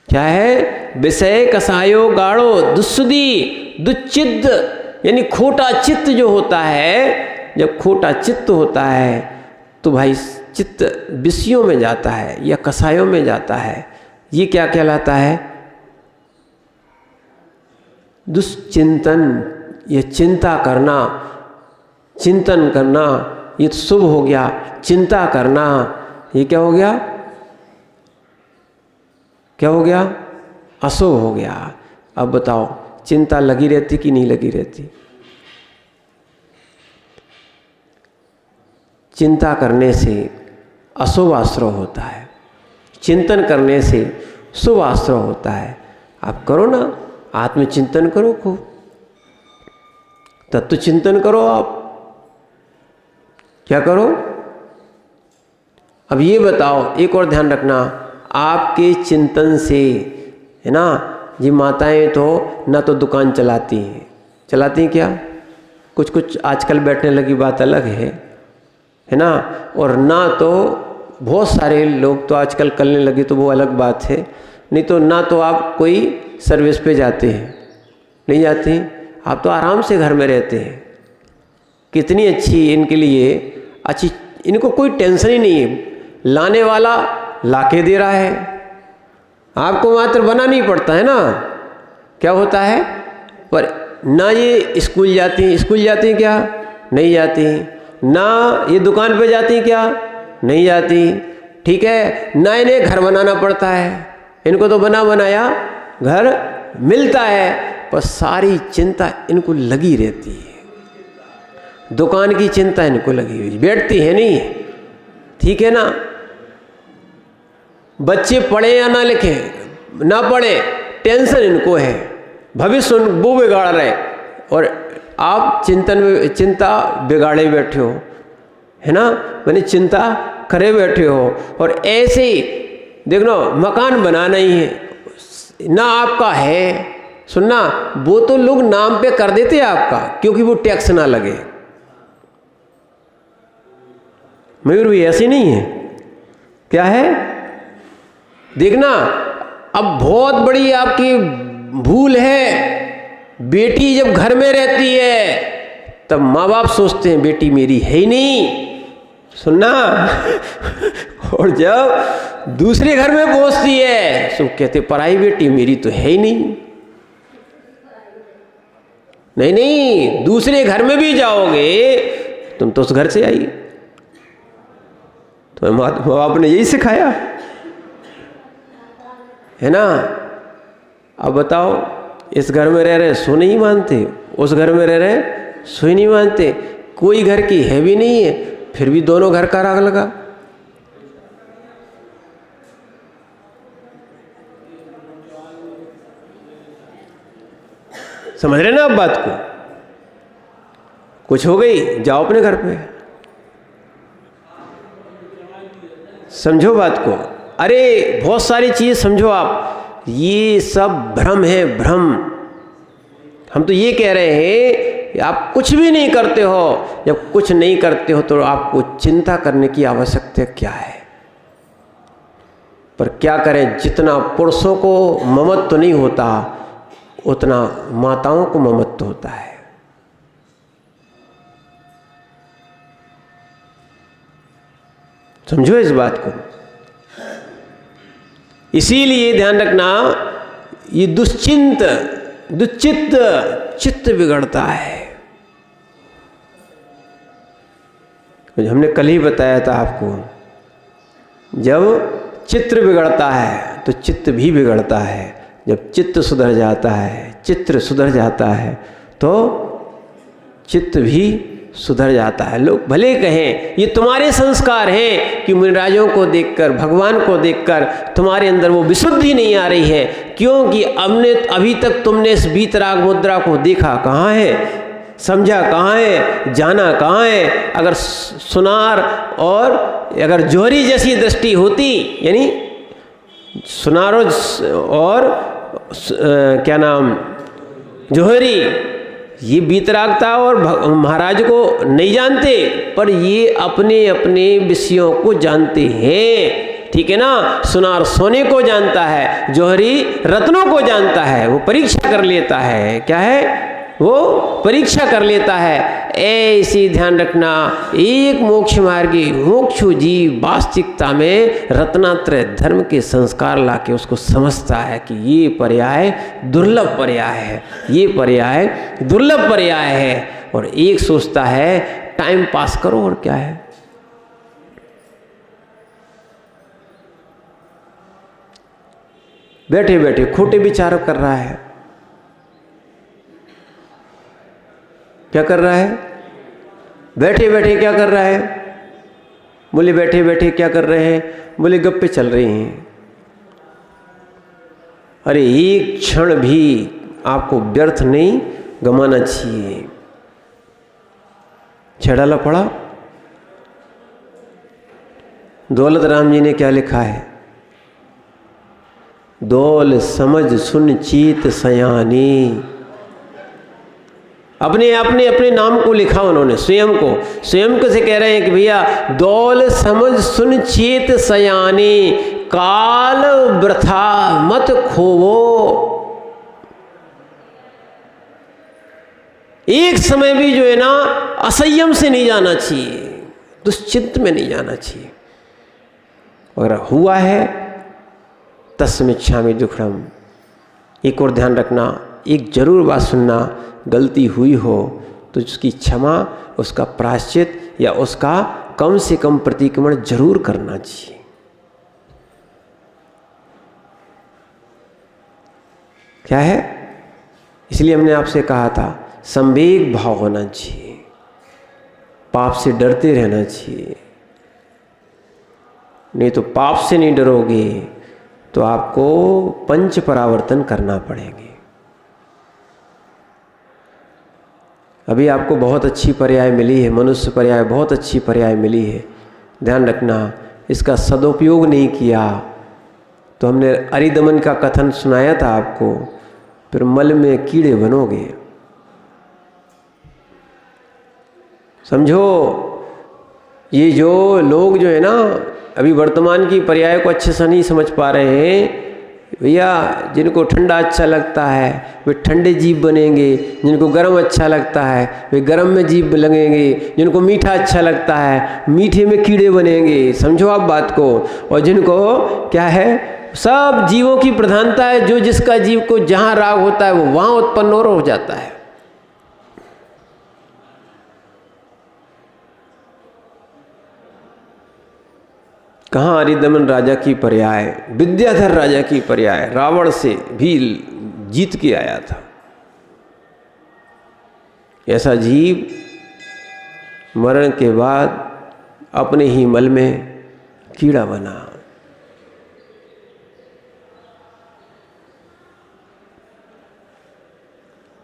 क्या है? विषय कसायो गाढ़ो दुष्सुद्धि, दुच्चित्त, यानी खोटा चित्त जो होता है। जब खोटा चित्त होता है तो भाई चित्त विषयों में जाता है या कसायों में जाता है। ये क्या कहलाता है? दुश्चिंतन, ये चिंता करना, चिंतन करना, ये तो शुभ हो गया। चिंता करना, ये क्या हो गया? क्या हो गया? अशुभ हो गया। अब बताओ, चिंता लगी रहती कि नहीं लगी रहती? चिंता करने से अशुभ आश्रय होता है, चिंतन करने से शुभ आश्रय होता है। आप करो ना, आत्मचिंतन करो, खूब तत्व चिंतन करो। आप क्या करो? अब ये बताओ, एक और ध्यान रखना, आपके चिंतन से, है ना, ये माताएं तो ना तो दुकान चलाती हैं क्या? कुछ आजकल बैठने लगी, बात अलग है ना, और ना तो बहुत सारे लोग तो आजकल करने लगे, तो वो अलग बात है। नहीं तो ना तो आप कोई सर्विस पे जाते हैं, नहीं जाते हैं, आप तो आराम से घर में रहते हैं। कितनी अच्छी इनके लिए अच्छी, इनको कोई टेंशन ही नहीं है, लाने वाला लाके दे रहा है, आपको मात्र बनाना ही पड़ता है ना। क्या होता है? पर ना ये स्कूल जाती हैं क्या? नहीं जाती। ना ये दुकान पे जाती क्या? नहीं जाती। ठीक है, ना इन्हें घर बनाना पड़ता है, इनको तो बना बनाया घर मिलता है, पर सारी चिंता इनको लगी रहती है। दुकान की चिंता इनको लगी हुई, बैठती है नहीं, ठीक है ना। बच्चे पढ़े या ना लिखे, ना पढ़े, टेंशन इनको है, भविष्य वो बिगाड़ रहे, और आप चिंता बिगाड़े बैठे हो, है ना, मैंने चिंता करे बैठे हो। और ऐसे ही देख लो, मकान बनाना ही है ना, आपका है, सुनना, वो तो लोग नाम पे कर देते हैं आपका, क्योंकि वो टैक्स ना लगे। मयूर भी ऐसी नहीं है, क्या है? देखना, अब बहुत बड़ी आपकी भूल है। बेटी जब घर में रहती है तब माँ बाप सोचते हैं बेटी मेरी है ही नहीं, सुनना। और जब दूसरे घर में पहुंचती है तो कहते पराई बेटी मेरी तो है ही नहीं। नहीं, दूसरे घर में भी जाओगे तुम तो उस घर से आई, तो माँ बाप ने यही सिखाया है ना। अब बताओ, इस घर में रह रहे सो नहीं मानते, उस घर में रह रहे सो ही नहीं मानते। कोई घर की है भी नहीं है, फिर भी दोनों घर का राग लगा। समझ रहे ना आप बात को? कुछ हो गई, जाओ अपने घर पे, समझो बात को। अरे बहुत सारी चीज समझो आप, ये सब भ्रम है, भ्रम। हम तो ये कह रहे हैं आप कुछ भी नहीं करते हो। जब कुछ नहीं करते हो तो आपको चिंता करने की आवश्यकता क्या है? पर क्या करें, जितना पुरुषों को ममत्व नहीं होता उतना माताओं को ममत्व होता है। समझो इस बात को। इसीलिए ध्यान रखना, ये दुश्चित्त चित्त बिगड़ता है। हमने कल ही बताया था आपको, जब चित्र बिगड़ता है तो चित्त भी बिगड़ता है। जब चित्त सुधर जाता है, चित्र सुधर जाता है तो चित्त भी सुधर जाता है। लोग भले कहें ये तुम्हारे संस्कार हैं कि मुनिराजों को देखकर, भगवान को देखकर तुम्हारे अंदर वो विशुद्धि नहीं आ रही है, क्योंकि अभी तक तुमने इस वीतराग मुद्रा को देखा कहाँ है, समझा कहाँ है, जाना कहाँ है। अगर सुनार और अगर जोहरी जैसी दृष्टि होती, यानी सुनार और क्या नाम जोहरी, ये वीतरागता और महाराज को नहीं जानते, पर ये अपने अपने विषयों को जानते हैं। ठीक है ना? सुनार सोने को जानता है, जोहरी रत्नों को जानता है। वो परीक्षा कर लेता है। क्या है? वो परीक्षा कर लेता है। ऐसी ध्यान रखना, एक मोक्ष मार्गी मोक्षु जीव वास्तविकता में रत्नात्रय धर्म के संस्कार लाके उसको समझता है कि ये पर्याय दुर्लभ पर्याय है, ये पर्याय दुर्लभ पर्याय है। और एक सोचता है टाइम पास करो, और क्या है। बैठे बैठे खोटे विचार कर रहा है। क्या कर रहा है? बैठे बैठे क्या कर रहा है? बोले बैठे बैठे क्या कर रहे हैं? बोले गप्पे चल रही हैं। अरे एक क्षण भी आपको व्यर्थ नहीं गंवाना चाहिए। छेड़ाला पड़ा, दौलत राम जी ने क्या लिखा है? दौल समझ सुन चीत सयानी। अपने अपने नाम को लिखा उन्होंने, स्वयं को से कह रहे हैं कि भैया दौल समझ सुन चेत सयानी, काल वृथा मत खोवो। एक समय भी जो है ना असंयम से नहीं जाना चाहिए, दुश्चिंत में नहीं जाना चाहिए। अगर हुआ है तस्मिच्छामि दुक्खड़म। एक और ध्यान रखना, एक जरूर बात सुनना, गलती हुई हो तो उसकी क्षमा, उसका प्रायश्चित या उसका कम से कम प्रतिक्रमण जरूर करना चाहिए। क्या है? इसलिए हमने आपसे कहा था संवेग भाव होना चाहिए, पाप से डरते रहना चाहिए। नहीं तो पाप से नहीं डरोगे तो आपको पंच परावर्तन करना पड़ेंगे। अभी आपको बहुत अच्छी पर्याय मिली है, मनुष्य पर्याय बहुत अच्छी पर्याय मिली है। ध्यान रखना, इसका सदुपयोग नहीं किया तो हमने अरिदमन का कथन सुनाया था आपको, फिर मल में कीड़े बनोगे। समझो, ये जो लोग जो है ना अभी वर्तमान की पर्याय को अच्छे से नहीं समझ पा रहे हैं, भैया जिनको ठंडा अच्छा लगता है वे ठंडे जीव बनेंगे, जिनको गर्म अच्छा लगता है वे गर्म में जीव लगेंगे, जिनको मीठा अच्छा लगता है मीठे में कीड़े बनेंगे। समझो आप बात को। और जिनको क्या है, सब जीवों की प्रधानता है, जो जिसका जीव को जहाँ राग होता है वो वहाँ उत्पन्न और हो जाता है। कहाँ अरिदमन राजा की पर्याय, विद्याधर राजा की पर्याय, रावण से भी जीत के आया था। ऐसा जीव मरण के बाद अपने ही मल में कीड़ा बना।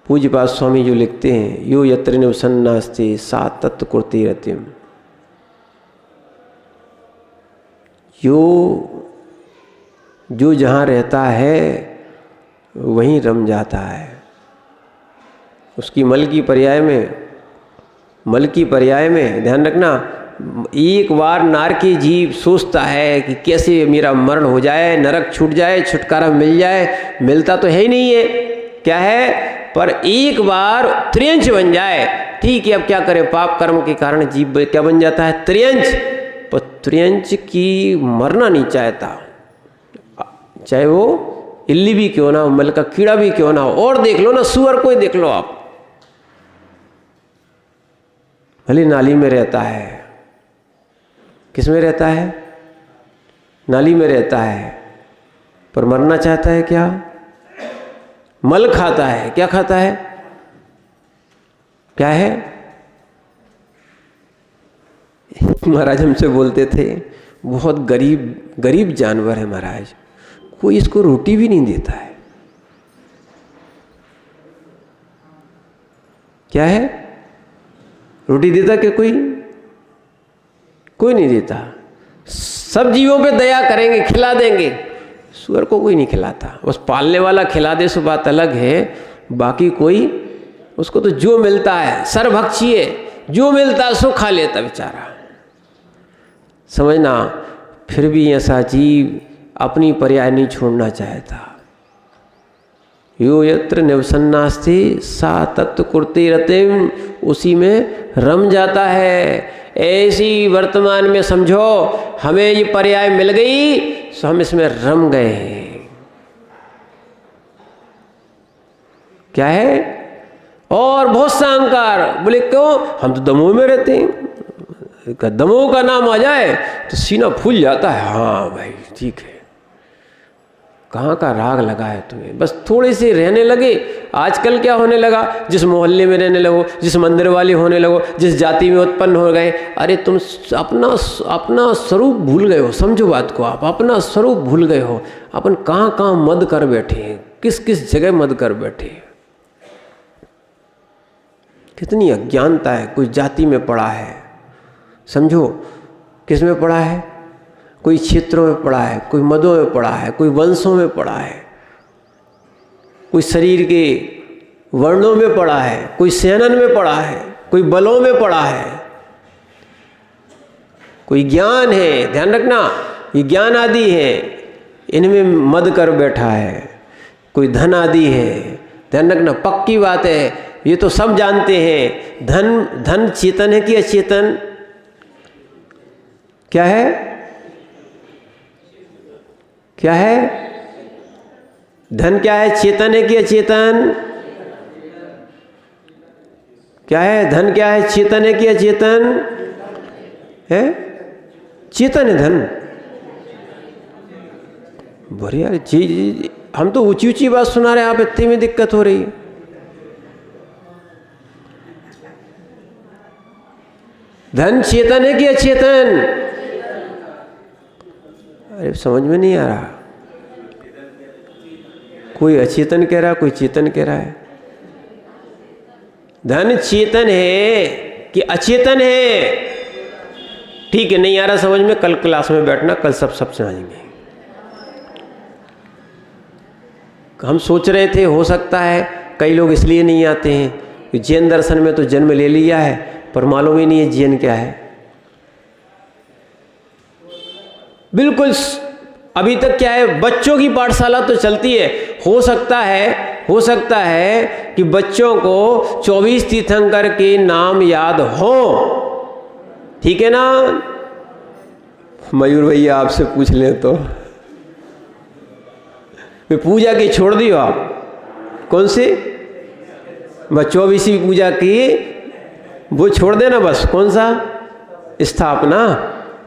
पूज्यपाद स्वामी जो लिखते हैं, यो यत्र निवसन्नास्ति सा तत्व कुर्ती रतिम, जो जहाँ रहता है वहीं रम जाता है। उसकी मल की पर्याय में ध्यान रखना, एक बार नार की जीव सोचता है कि कैसे मेरा मरण हो जाए, नरक छूट जाए, छुटकारा मिल जाए, मिलता तो है ही नहीं है, क्या है, पर एक बार त्रियंश बन जाए, ठीक है, अब क्या करें, पाप कर्म के कारण जीव क्या बन जाता है, त्रियंश। पर त्रियंश की मरना नहीं चाहता, चाहे वो इल्ली भी क्यों ना हो, मल का कीड़ा भी क्यों ना हो। और देख लो ना, सूअर को ही देख लो आप, भले नाली में रहता है, किस में रहता है, नाली में रहता है, पर मरना चाहता है क्या, मल खाता है, क्या खाता है, क्या है। महाराज हमसे बोलते थे, बहुत गरीब जानवर है महाराज, कोई इसको रोटी भी नहीं देता है। क्या है, रोटी देता क्या कोई नहीं देता। सब जीवों पे दया करेंगे, खिला देंगे, सूअर को कोई नहीं खिलाता। बस पालने वाला खिला दे सो बात अलग है, बाकी कोई, उसको तो जो मिलता है, सर्वभक्षी है, जो मिलता है सो खा लेता बेचारा। समझना, फिर भी ऐसा जीव अपनी पर्याय नहीं छोड़ना चाहता। यो यत्र निवसन्नास्ति सा तत्व कुर्ती रतिम, उसी में रम जाता है। ऐसी वर्तमान में समझो, हमें ये पर्याय मिल गई तो हम इसमें रम गए हैं। क्या है, और बहुत सा अहंकार, बोले क्यों, हम तो दमोह में रहते हैं, दमोह का नाम आ जाए तो सीना फूल जाता है। हाँ भाई ठीक है, कहाँ का राग लगा है तुम्हें, बस थोड़े से रहने लगे। आजकल क्या होने लगा, जिस मोहल्ले में रहने लगो, जिस मंदिर वाले होने लगो, जिस जाति में उत्पन्न हो गए, अरे तुम अपना स्वरूप भूल गए हो। समझो बात को, आप अपना स्वरूप भूल गए हो। अपन कहाँ मद कर बैठे हैं, किस जगह मद कर बैठे हैं। कितनी अज्ञानता है। कोई जाति में पड़ा है, समझो किस में पड़ा है, कोई क्षेत्रों में पड़ा है, कोई मदों में पड़ा है, कोई वंशों में पड़ा है, कोई शरीर के वर्णों में पड़ा है, कोई सेनन में पड़ा है, कोई बलों में पड़ा है, कोई ज्ञान है, ध्यान रखना, ये ज्ञान आदि है, इनमें मद कर बैठा है, कोई धन आदि है, ध्यान रखना, पक्की बात है, ये तो सब जानते हैं। धन चेतन है कि अचेतन, क्या है, क्या है, धन क्या है, चेतन है कि अचेतन, क्या है, धन क्या है, चेतन है कि अचेतन है, चेतन है धन। बढ़िया जी, हम तो ऊंची बात सुना रहे हैं, आप इतने में दिक्कत हो रही है। धन चेतन है कि अचेतन, अरे समझ में नहीं आ रहा, कोई अचेतन कह रहा है, कोई चेतन कह रहा है। धन चेतन है कि अचेतन है, ठीक है, नहीं आ रहा समझ में, कल क्लास में बैठना, कल सब समझेंगे। हम सोच रहे थे, हो सकता है कई लोग इसलिए नहीं आते हैं कि जैन दर्शन में तो जन्म ले लिया है, पर मालूम ही नहीं है जैन क्या है। बिल्कुल अभी तक क्या है, बच्चों की पाठशाला तो चलती है। हो सकता है कि बच्चों को 24 तीर्थंकर के नाम याद हो, ठीक है ना। मयूर भैया आपसे पूछ लें तो, पूजा की छोड़ दियो आप, कौन सी, बस 24वीं पूजा की वो छोड़ देना, बस कौन सा, स्थापना,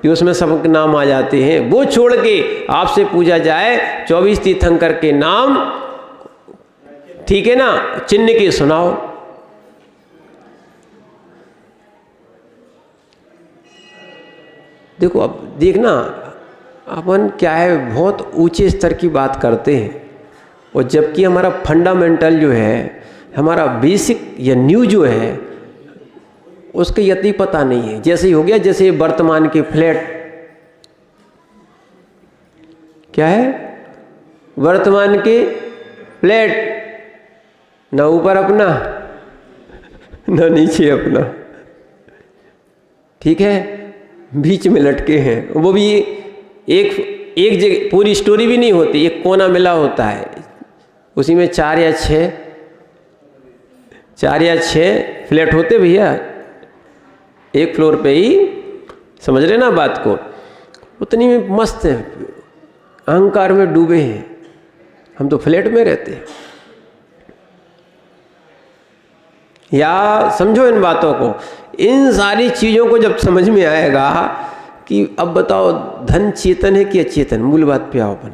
कि उसमें सबके नाम आ जाते हैं, वो छोड़ के आपसे पूजा जाए 24 तीर्थंकर के नाम, ठीक है ना, चिन्ह के सुनाओ। देखो अब देखना, अपन क्या है बहुत ऊंचे स्तर की बात करते हैं, और जबकि हमारा फंडामेंटल जो है, हमारा बेसिक या न्यू जो है, उसके यति पता नहीं है। जैसे ही हो गया, जैसे वर्तमान के फ्लैट, क्या है, वर्तमान के फ्लैट, ना ऊपर अपना ना नीचे अपना, ठीक है, बीच में लटके हैं। वो भी एक जगह, पूरी स्टोरी भी नहीं होती, एक कोना मिला होता है, उसी में 4 या 6 फ्लैट होते भैया, एक फ्लोर पे ही, समझ रहे ना बात को। उतनी में मस्त है, अहंकार में डूबे हैं, हम तो फ्लैट में रहते हैं। या समझो इन बातों को, इन सारी चीज़ों को जब समझ में आएगा कि अब बताओ धन चेतन है कि अचेतन, मूल बात पे आओ अपन,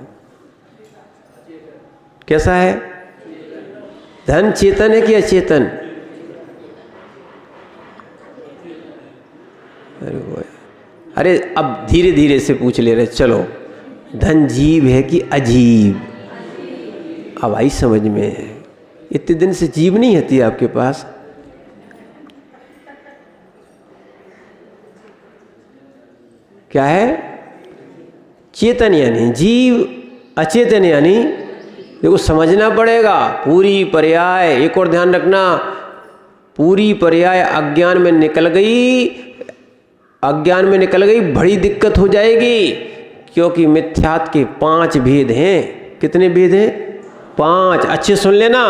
कैसा है, धन चेतन है कि अचेतन? अरे अब धीरे धीरे से पूछ ले रहे, चलो धन जीव है कि अजीब? अब आई समझ में है, इतने दिन से जीव नहीं होती आपके पास। क्या है, चेतन यानी जीव, अचेतन यानी, देखो समझना पड़ेगा पूरी पर्याय। एक और ध्यान रखना, पूरी पर्याय अज्ञान में निकल गई, अज्ञान में निकल गई बड़ी दिक्कत हो जाएगी, क्योंकि मिथ्यात्व के 5 भेद हैं। कितने भेद हैं? 5। अच्छे सुन लेना।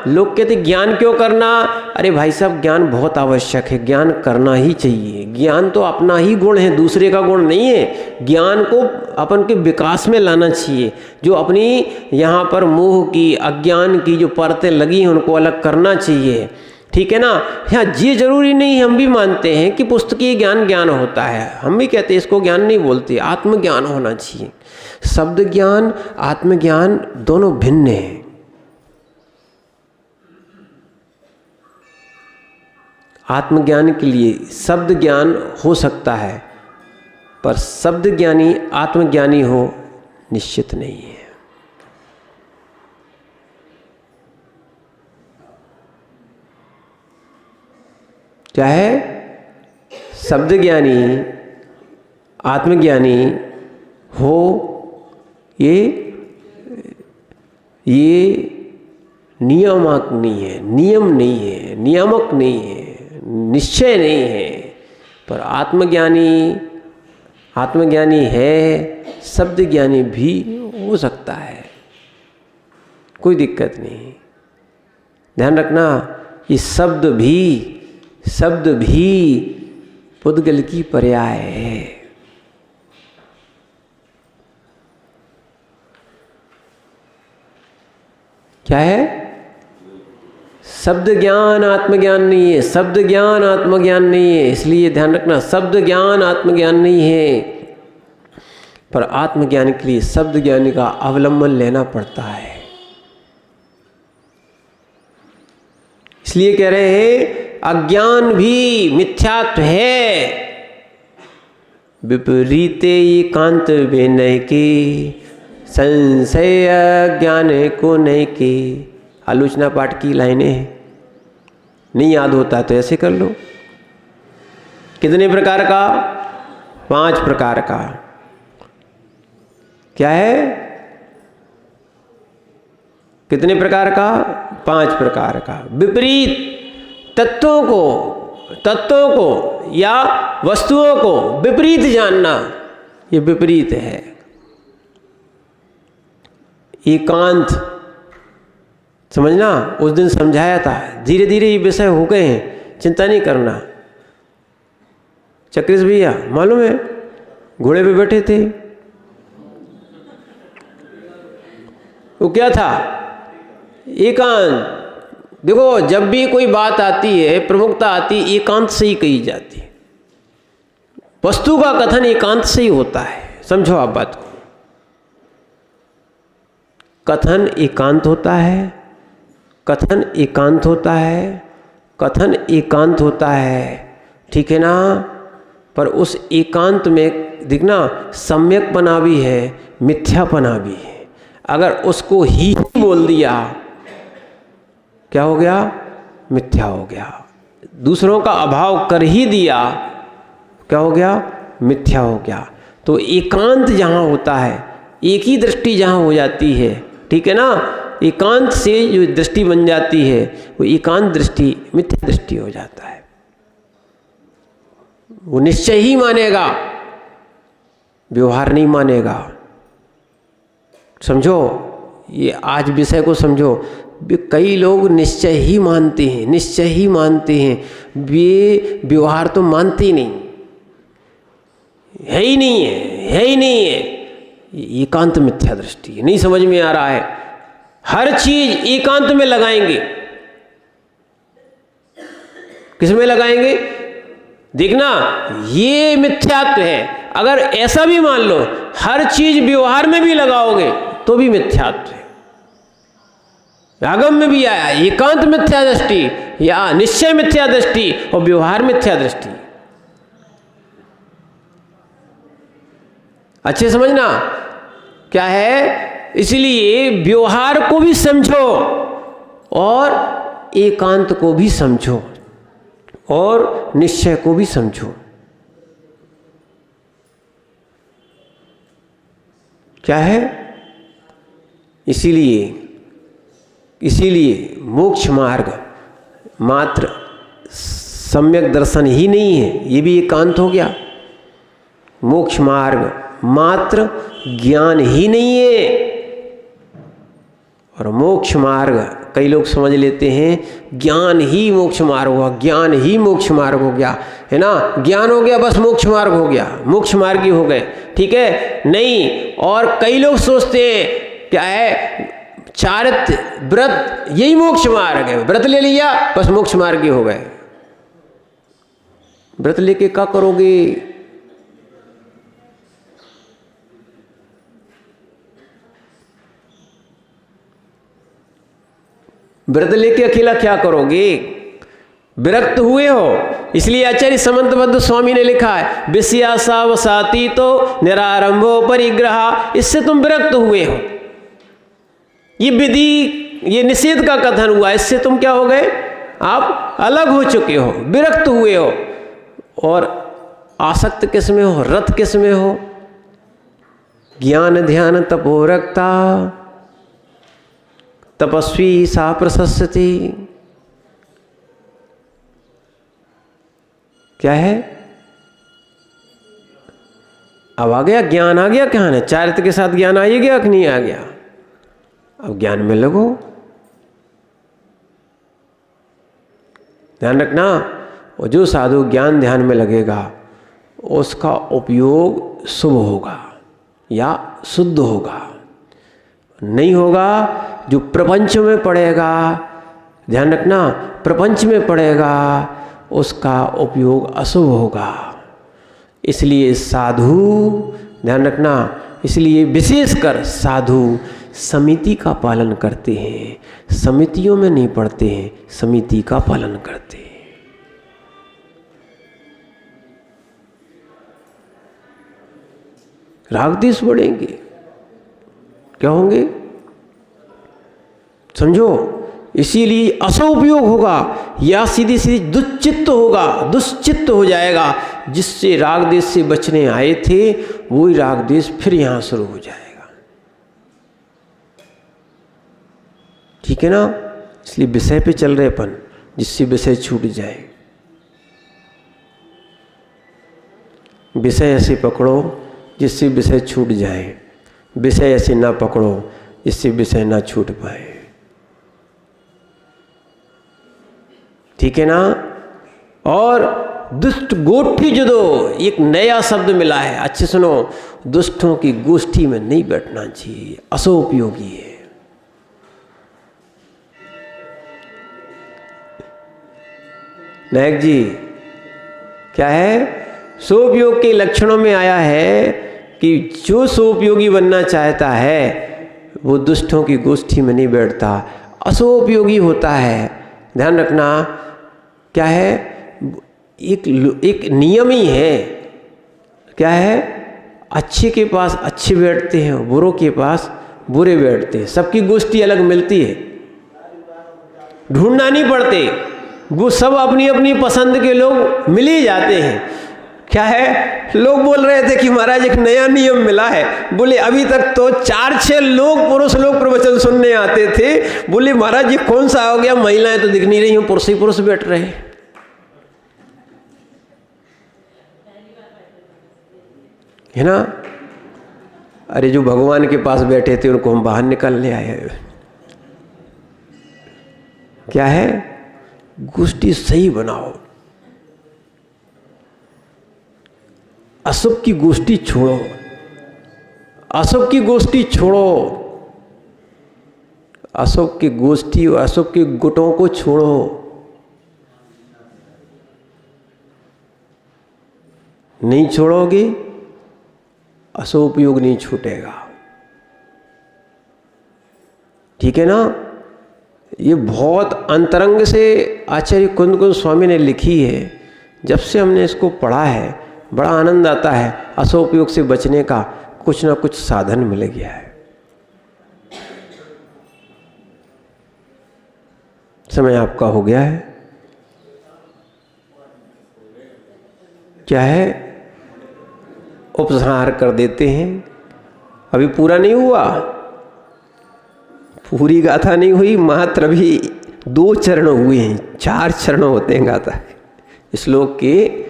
लोग कहते ज्ञान क्यों करना? अरे भाई साहब, ज्ञान बहुत आवश्यक है, ज्ञान करना ही चाहिए। ज्ञान तो अपना ही गुण है, दूसरे का गुण नहीं है। ज्ञान को अपन के विकास में लाना चाहिए। जो अपनी यहाँ पर मोह की, अज्ञान की जो परतें लगी हैं, उनको अलग करना चाहिए, ठीक है ना। हाँ, ये जरूरी नहीं, हम भी मानते हैं कि पुस्तकीय ज्ञान ज्ञान होता है, हम भी कहते हैं इसको ज्ञान नहीं बोलते, आत्मज्ञान होना चाहिए। शब्द ज्ञान, आत्मज्ञान दोनों भिन्न हैं। आत्मज्ञान के लिए शब्द ज्ञान हो सकता है, पर शब्द ज्ञानी आत्मज्ञानी हो निश्चित नहीं है। क्या है? शब्द ज्ञानी आत्मज्ञानी हो, ये नियामक नहीं है, नियम नहीं है, नियामक नहीं है, निश्चय नहीं है। पर आत्मज्ञानी है, शब्द ज्ञानी भी हो सकता है, कोई दिक्कत नहीं। ध्यान रखना, ये शब्द भी पुद्गल की पर्याय है। क्या है? शब्द ज्ञान आत्मज्ञान नहीं है, शब्द ज्ञान आत्मज्ञान नहीं है। इसलिए ध्यान रखना, शब्द ज्ञान आत्मज्ञान नहीं है, पर आत्मज्ञान के लिए शब्द ज्ञान का अवलंबन लेना पड़ता है। इसलिए कह रहे हैं अज्ञान भी मिथ्यात्व है, विपरीते एकांत विनय के, संशय ज्ञान को नहीं के। आलोचना पाठ की लाइनें हैं, नहीं याद होता तो ऐसे कर लो। कितने प्रकार का? 5 प्रकार का। क्या है? कितने प्रकार का? 5 प्रकार का। विपरीत तत्वों को या वस्तुओं को विपरीत जानना, ये विपरीत है। एकांत समझना, उस दिन समझाया था, धीरे धीरे ये विषय हो गए हैं, चिंता नहीं करना। चक्रेश भैया मालूम है, घोड़े पे बैठे थे, वो क्या था? एकांत। देखो, जब भी कोई बात आती है, प्रमुखता आती है, एकांत से ही कही जाती है। वस्तु का कथन एकांत से ही होता है, समझो आप बात को। कथन एकांत होता है, कथन एकांत होता है, कथन एकांत होता है, ठीक है ना। पर उस एकांत में दिखना सम्यकपना भी है, मिथ्यापना भी है। अगर उसको ही बोल दिया, क्या हो गया? मिथ्या हो गया। दूसरों का अभाव कर ही दिया, क्या हो गया? मिथ्या हो गया। तो एकांत जहाँ होता है, एक ही दृष्टि जहाँ हो जाती है, ठीक है ना, एकांत से जो दृष्टि बन जाती है वो एकांत दृष्टि मिथ्या दृष्टि हो जाता है। वो निश्चय ही मानेगा, व्यवहार नहीं मानेगा। समझो, ये आज विषय को समझो। कई लोग निश्चय ही मानते हैं, निश्चय ही मानते हैं, वे व्यवहार तो मानते ही नहीं, है ही नहीं है, है ही नहीं है। एकांत मिथ्या दृष्टि है। नहीं समझ में आ रहा है? हर चीज एकांत में लगाएंगे। किस में लगाएंगे? देखना, ये मिथ्यात्व है। अगर ऐसा भी मान लो हर चीज व्यवहार में भी लगाओगे तो भी मिथ्यात्व है। आगम में भी आया एकांत मिथ्या दृष्टि या निश्चय मिथ्या दृष्टि और व्यवहार मिथ्या दृष्टि। अच्छे समझना क्या है। इसलिए व्यवहार को भी समझो और एकांत को भी समझो और निश्चय को भी समझो। क्या है? इसीलिए मोक्ष मार्ग मात्र सम्यक दर्शन ही नहीं है, ये भी एकांत हो गया। मोक्ष मार्ग मात्र ज्ञान ही नहीं है। और मोक्ष मार्ग कई लोग समझ लेते हैं ज्ञान ही मोक्ष मार्ग हुआ, ज्ञान ही मोक्ष मार्ग हो गया, है ना, ज्ञान हो गया बस मोक्ष मार्ग हो गया, मोक्ष मार्गी हो गए। ठीक है? नहीं। और कई लोग सोचते हैं क्या है, चारित्र व्रत यही मोक्ष मार्ग है, व्रत ले लिया बस मोक्ष मार्गी हो गए। व्रत लेके क्या करोगे? व्रत लेके अकेला क्या करोगे? विरक्त हुए हो। इसलिए आचार्य समंतबद्ध स्वामी ने लिखा है विषयासा वसाती तो निरारंभो परिग्रह। इससे तुम विरक्त हुए हो। ये विधि, ये निषेध का कथन हुआ, इससे तुम क्या हो गए? आप अलग हो चुके हो, विरक्त हुए हो। और आसक्त किस में हो? रत किस में हो? ज्ञान ध्यान तपो रक्ता तपस्वी सा प्रशस्यति। क्या है? अब आ गया ज्ञान, आ गया। क्या है? चारित्र के साथ ज्ञान आ ही गया कि नहीं आ गया? अब ज्ञान में लगो। ध्यान रखना, और जो साधु ज्ञान ध्यान में लगेगा उसका उपयोग शुभ होगा या शुद्ध होगा। नहीं होगा जो प्रपंच में पड़ेगा, ध्यान रखना, प्रपंच में पड़ेगा उसका उपयोग अशुभ होगा। इसलिए साधु, ध्यान रखना, इसलिए विशेषकर साधु समिति का पालन करते हैं, समितियों में नहीं पड़ते हैं, समिति का पालन करते हैं। राग द्वेष बढ़ेंगे, क्या होंगे? समझो। इसीलिए असुपयोग होगा या सीधी सीधी दुश्चित्त होगा, दुश्चित्त हो जाएगा। जिससे राग द्वेष से बचने आए थे वही राग द्वेष फिर यहां शुरू हो जाएगा। ठीक है ना? इसलिए विषय पे चल रहे अपन, जिससे विषय छूट जाए। विषय ऐसे पकड़ो जिससे विषय छूट जाए, विषय ऐसे ना पकड़ो जिससे विषय ना छूट पाए। ठीक है ना? और दुष्ट गोष्ठी जुदो, एक नया शब्द मिला है, अच्छे सुनो। दुष्टों की गोष्ठी में नहीं बैठना चाहिए, असोपयोगी है। नायक जी, क्या है? सोपयोग के लक्षणों में आया है कि जो सोपयोगी बनना चाहता है वो दुष्टों की गोष्ठी में नहीं बैठता, असोपयोगी होता है। ध्यान रखना, क्या है? एक नियम ही है, क्या है, अच्छे के पास अच्छे बैठते हैं, बुरों के पास बुरे बैठते हैं। सबकी गोष्ठी अलग मिलती है, ढूंढना नहीं पड़ते, वो सब अपनी अपनी पसंद के लोग मिल ही जाते हैं। क्या है, लोग बोल रहे थे कि महाराज एक नया नियम मिला है। बोले अभी तक तो 4-6 लोग पुरुष लोग प्रवचन सुनने आते थे। बोले महाराज ये कौन सा हो गया, महिलाएं तो दिख नहीं रही हैं, पुरुष ही पुरुष बैठ रहे हैं। है ना। अरे जो भगवान के पास बैठे थे उनको हम बाहर निकाल ले आए। क्या है, गोष्ठी सही बनाओ, अशुभ की गोष्ठी छोड़ो, अशुभ की गोष्ठी छोड़ो, अशुभ की गोष्ठी और अशुभ के गुटों को छोड़ो। नहीं छोड़ोगे, अशुभ उपयोग नहीं छूटेगा। ठीक है ना। ये बहुत अंतरंग से आचार्य कुंद कुंज स्वामी ने लिखी है। जब से हमने इसको पढ़ा है बड़ा आनंद आता है। अशुभ उपयोग से बचने का कुछ ना कुछ साधन मिल गया है। समय आपका हो गया है। क्या है, उपसंहार कर देते हैं। अभी पूरा नहीं हुआ, पूरी गाथा नहीं हुई, मात्र अभी 2 चरण हुए हैं। 4 चरण होते हैं गाथा श्लोक के।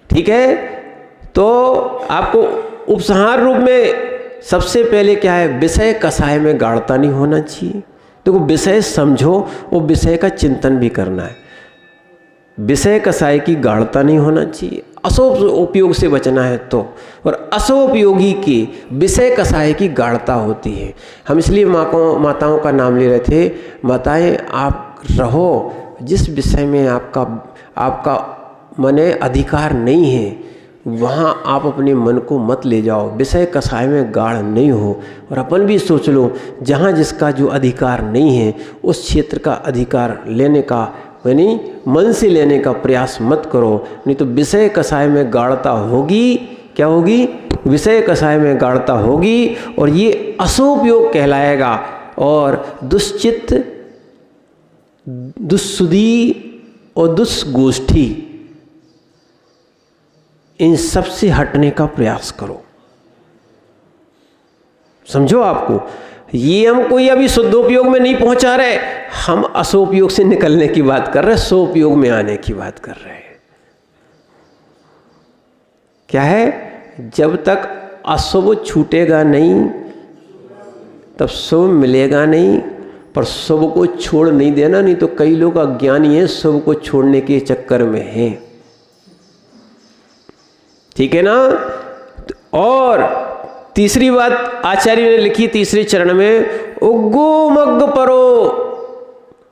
ठीक है, तो आपको उपसंहार रूप में सबसे पहले क्या है, विषय कसाय में गाढ़ता नहीं होना चाहिए। देखो विषय समझो, वो विषय का चिंतन भी करना है। विषय कसाय की गाढ़ता नहीं होना चाहिए। अशुभ उपयोग से बचना है तो, और अशुभ उपयोगी की विषय कसाय की गाढ़ता होती है। हम इसलिए माताओं का नाम ले रहे थे। माताएं आप रहो जिस विषय में आपका मने अधिकार नहीं है, वहाँ आप अपने मन को मत ले जाओ। विषय कसाय में गाढ़ नहीं हो। और अपन भी सोच लो, जहाँ जिसका जो अधिकार नहीं है उस क्षेत्र का अधिकार लेने का यानी मन से लेने का प्रयास मत करो, नहीं तो विषय कसाय में गाढ़ता होगी। क्या होगी, विषय कसाय में गाढ़ता होगी और ये अशुभ उपयोग कहलाएगा। और दुश्चित्त, दुस्सुदी और दुष्गोष्ठी, इन सब से हटने का प्रयास करो। समझो, आपको ये हम कोई अभी शुद्ध उपयोग में नहीं पहुंचा रहे, हम अशुभ उपयोग से निकलने की बात कर रहे हैं, शुभ उपयोग में आने की बात कर रहे हैं। क्या है, जब तक अशुभ छूटेगा नहीं तब शुभ मिलेगा नहीं। पर शुभ को छोड़ नहीं देना, नहीं तो कई लोग अज्ञानी हैं, शुभ को छोड़ने के चक्कर में हैं। ठीक है ना। और तीसरी बात आचार्य ने लिखी तीसरे चरण में, उग्गो मग्ग परो,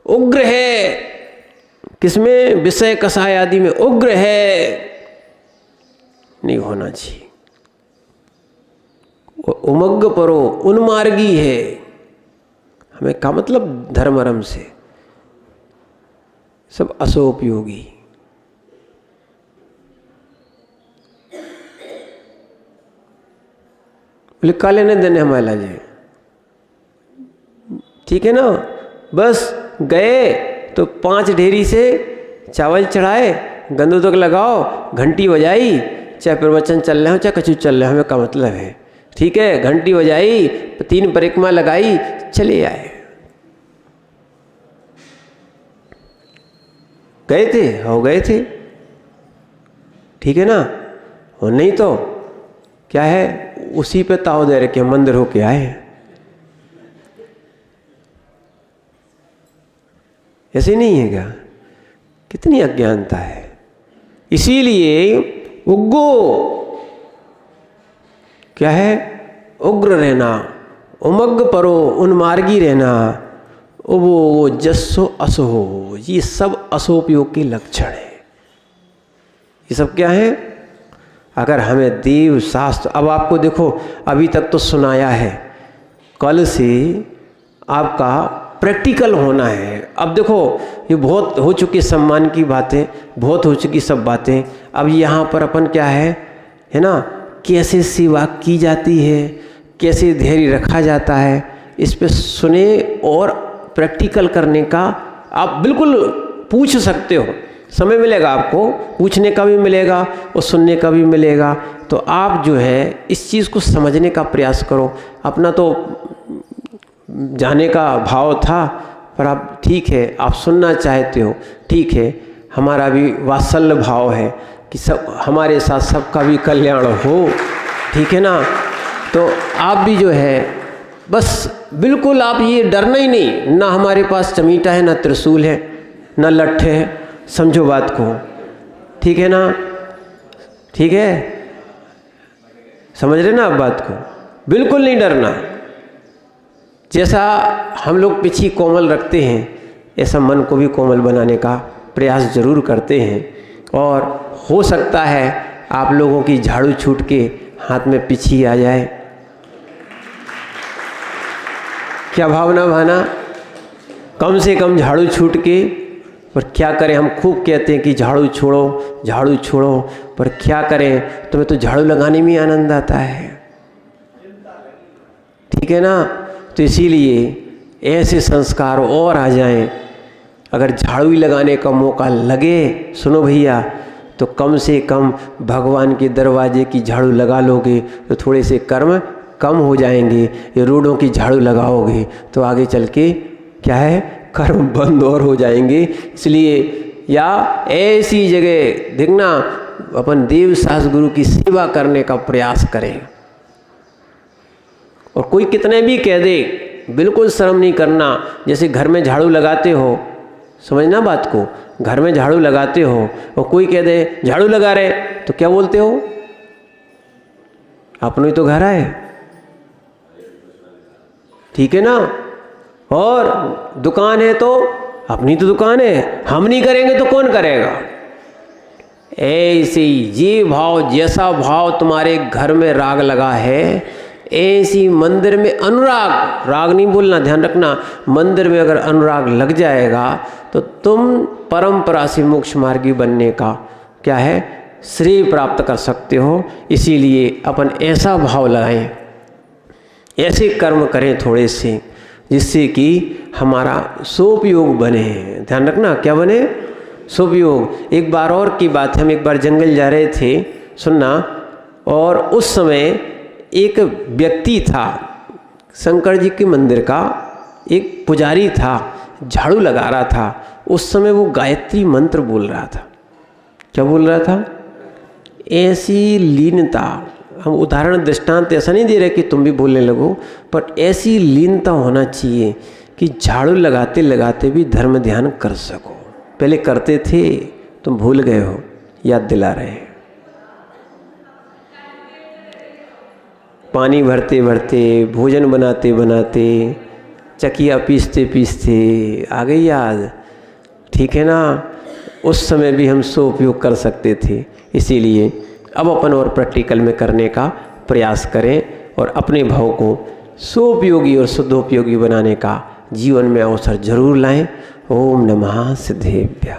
उग्र है किसमें, विषय कसाय आदि में उग्र है, नहीं होना चाहिए। उमग्ग परो, उन्मार्गी है, हमें का मतलब धर्मरम से, सब अशुभ उपयोगी। बोले का लेने देने हमारा जी, ठीक है ना। बस गए तो 5 ढेरी से चावल चढ़ाए, गंदू तक लगाओ, घंटी बजाई, चाहे प्रवचन चल रहे हो चाहे कछु चल रहे हो, हमें का मतलब है। ठीक है, घंटी बजाई, 3 परिक्रमा लगाई, चले आए। गए थे, हो गए थे। ठीक है ना। और नहीं तो क्या है, उसी पे ताव दे रखे, मंदिर होके आए। ऐसे नहीं है क्या, कितनी अज्ञानता है। इसीलिए उग्गो क्या है, उग्र रहना, उमग्ग परो, उन्मार्गी रहना, वो जस्सो असो, ये सब असोपयोग के लक्षण है। ये सब क्या है, अगर हमें देव शास्त्र, अब आपको देखो अभी तक तो सुनाया है, कल से आपका प्रैक्टिकल होना है। अब देखो ये बहुत हो चुकी सम्मान की बातें, बहुत हो चुकी सब बातें। अब यहाँ पर अपन क्या है, है ना, कैसे सेवा की जाती है, कैसे धैर्य रखा जाता है, इस पे सुने और प्रैक्टिकल करने का आप बिल्कुल पूछ सकते हो। समय मिलेगा आपको, पूछने का भी मिलेगा और सुनने का भी मिलेगा। तो आप जो है इस चीज़ को समझने का प्रयास करो। अपना तो जाने का भाव था, पर आप ठीक है, आप सुनना चाहते हो, ठीक है, हमारा भी वात्सल्य भाव है कि सब हमारे साथ सबका भी कल्याण हो, ठीक है ना। तो आप भी जो है बस बिल्कुल आप ये डरना ही नहीं, ना हमारे पास चमीटा है, ना त्रिशूल है, ना लट्ठे है, समझो बात को, ठीक है ना, ठीक है, समझ रहे ना आप बात को, बिल्कुल नहीं डरना। जैसा हम लोग पिछी कोमल रखते हैं, ऐसा मन को भी कोमल बनाने का प्रयास जरूर करते हैं। और हो सकता है आप लोगों की झाड़ू छूट के हाथ में पिछी आ जाए। क्या भावना भाना, कम से कम झाड़ू छूट के, पर क्या करें, हम खूब कहते हैं कि झाड़ू छोड़ो, झाड़ू छोड़ो, पर क्या करें, तुम्हें तो झाड़ू लगाने में आनंद आता है, ठीक है ना। तो इसीलिए ऐसे संस्कार और आ जाएं। अगर झाड़ू ही लगाने का मौका लगे, सुनो भैया, तो कम से कम भगवान के दरवाजे की झाड़ू लगा लोगे तो थोड़े से कर्म कम हो जाएंगे। ये रोडों की झाड़ू लगाओगे तो आगे चल के क्या है, कर्म बंद और हो जाएंगे। इसलिए या ऐसी जगह देखना, अपन देव शास्त्र गुरु की सेवा करने का प्रयास करें। और कोई कितने भी कह दे, बिल्कुल शर्म नहीं करना। जैसे घर में झाड़ू लगाते हो, समझना बात को, घर में झाड़ू लगाते हो और कोई कह दे झाड़ू लगा रहे, तो क्या बोलते हो, अपनों ही तो घर आए, ठीक है ना। और दुकान है तो अपनी तो दुकान है, हम नहीं करेंगे तो कौन करेगा। ऐसे ही ये भाव, जैसा भाव तुम्हारे घर में राग लगा है, ऐसी मंदिर में अनुराग, राग नहीं बोलना, ध्यान रखना, मंदिर में अगर अनुराग लग जाएगा तो तुम परंपरा से मोक्ष मार्गी बनने का क्या है, श्रेय प्राप्त कर सकते हो। इसीलिए अपन ऐसा भाव लगाएं, ऐसे कर्म करें थोड़े से, जिससे कि हमारा सोपयोग बने। ध्यान रखना, क्या बने, सोपयोग। एक बार और की बात है, हम एक बार जंगल जा रहे थे, सुनना, और उस समय एक व्यक्ति था, शंकर जी के मंदिर का एक पुजारी था, झाड़ू लगा रहा था। उस समय वो गायत्री मंत्र बोल रहा था। क्या बोल रहा था, ऐसी लीनता, हम उदाहरण दृष्टांत ऐसा नहीं दे रहे कि तुम भी बोलने लगो, पर ऐसी लीनता होना चाहिए कि झाड़ू लगाते लगाते भी धर्म ध्यान कर सको। पहले करते थे, तुम भूल गए हो, याद दिला रहे हैं। पानी भरते भरते, भोजन बनाते बनाते, चकिया पीसते पीसते आ गई याद, ठीक है ना। उस समय भी हम सो उपयोग कर सकते थे। इसीलिए अब अपन और प्रैक्टिकल में करने का प्रयास करें और अपने भाव को सोपयोगी और शुद्धोपयोगी बनाने का जीवन में अवसर जरूर लाएं। ओम नमः सिद्धेभ्यः।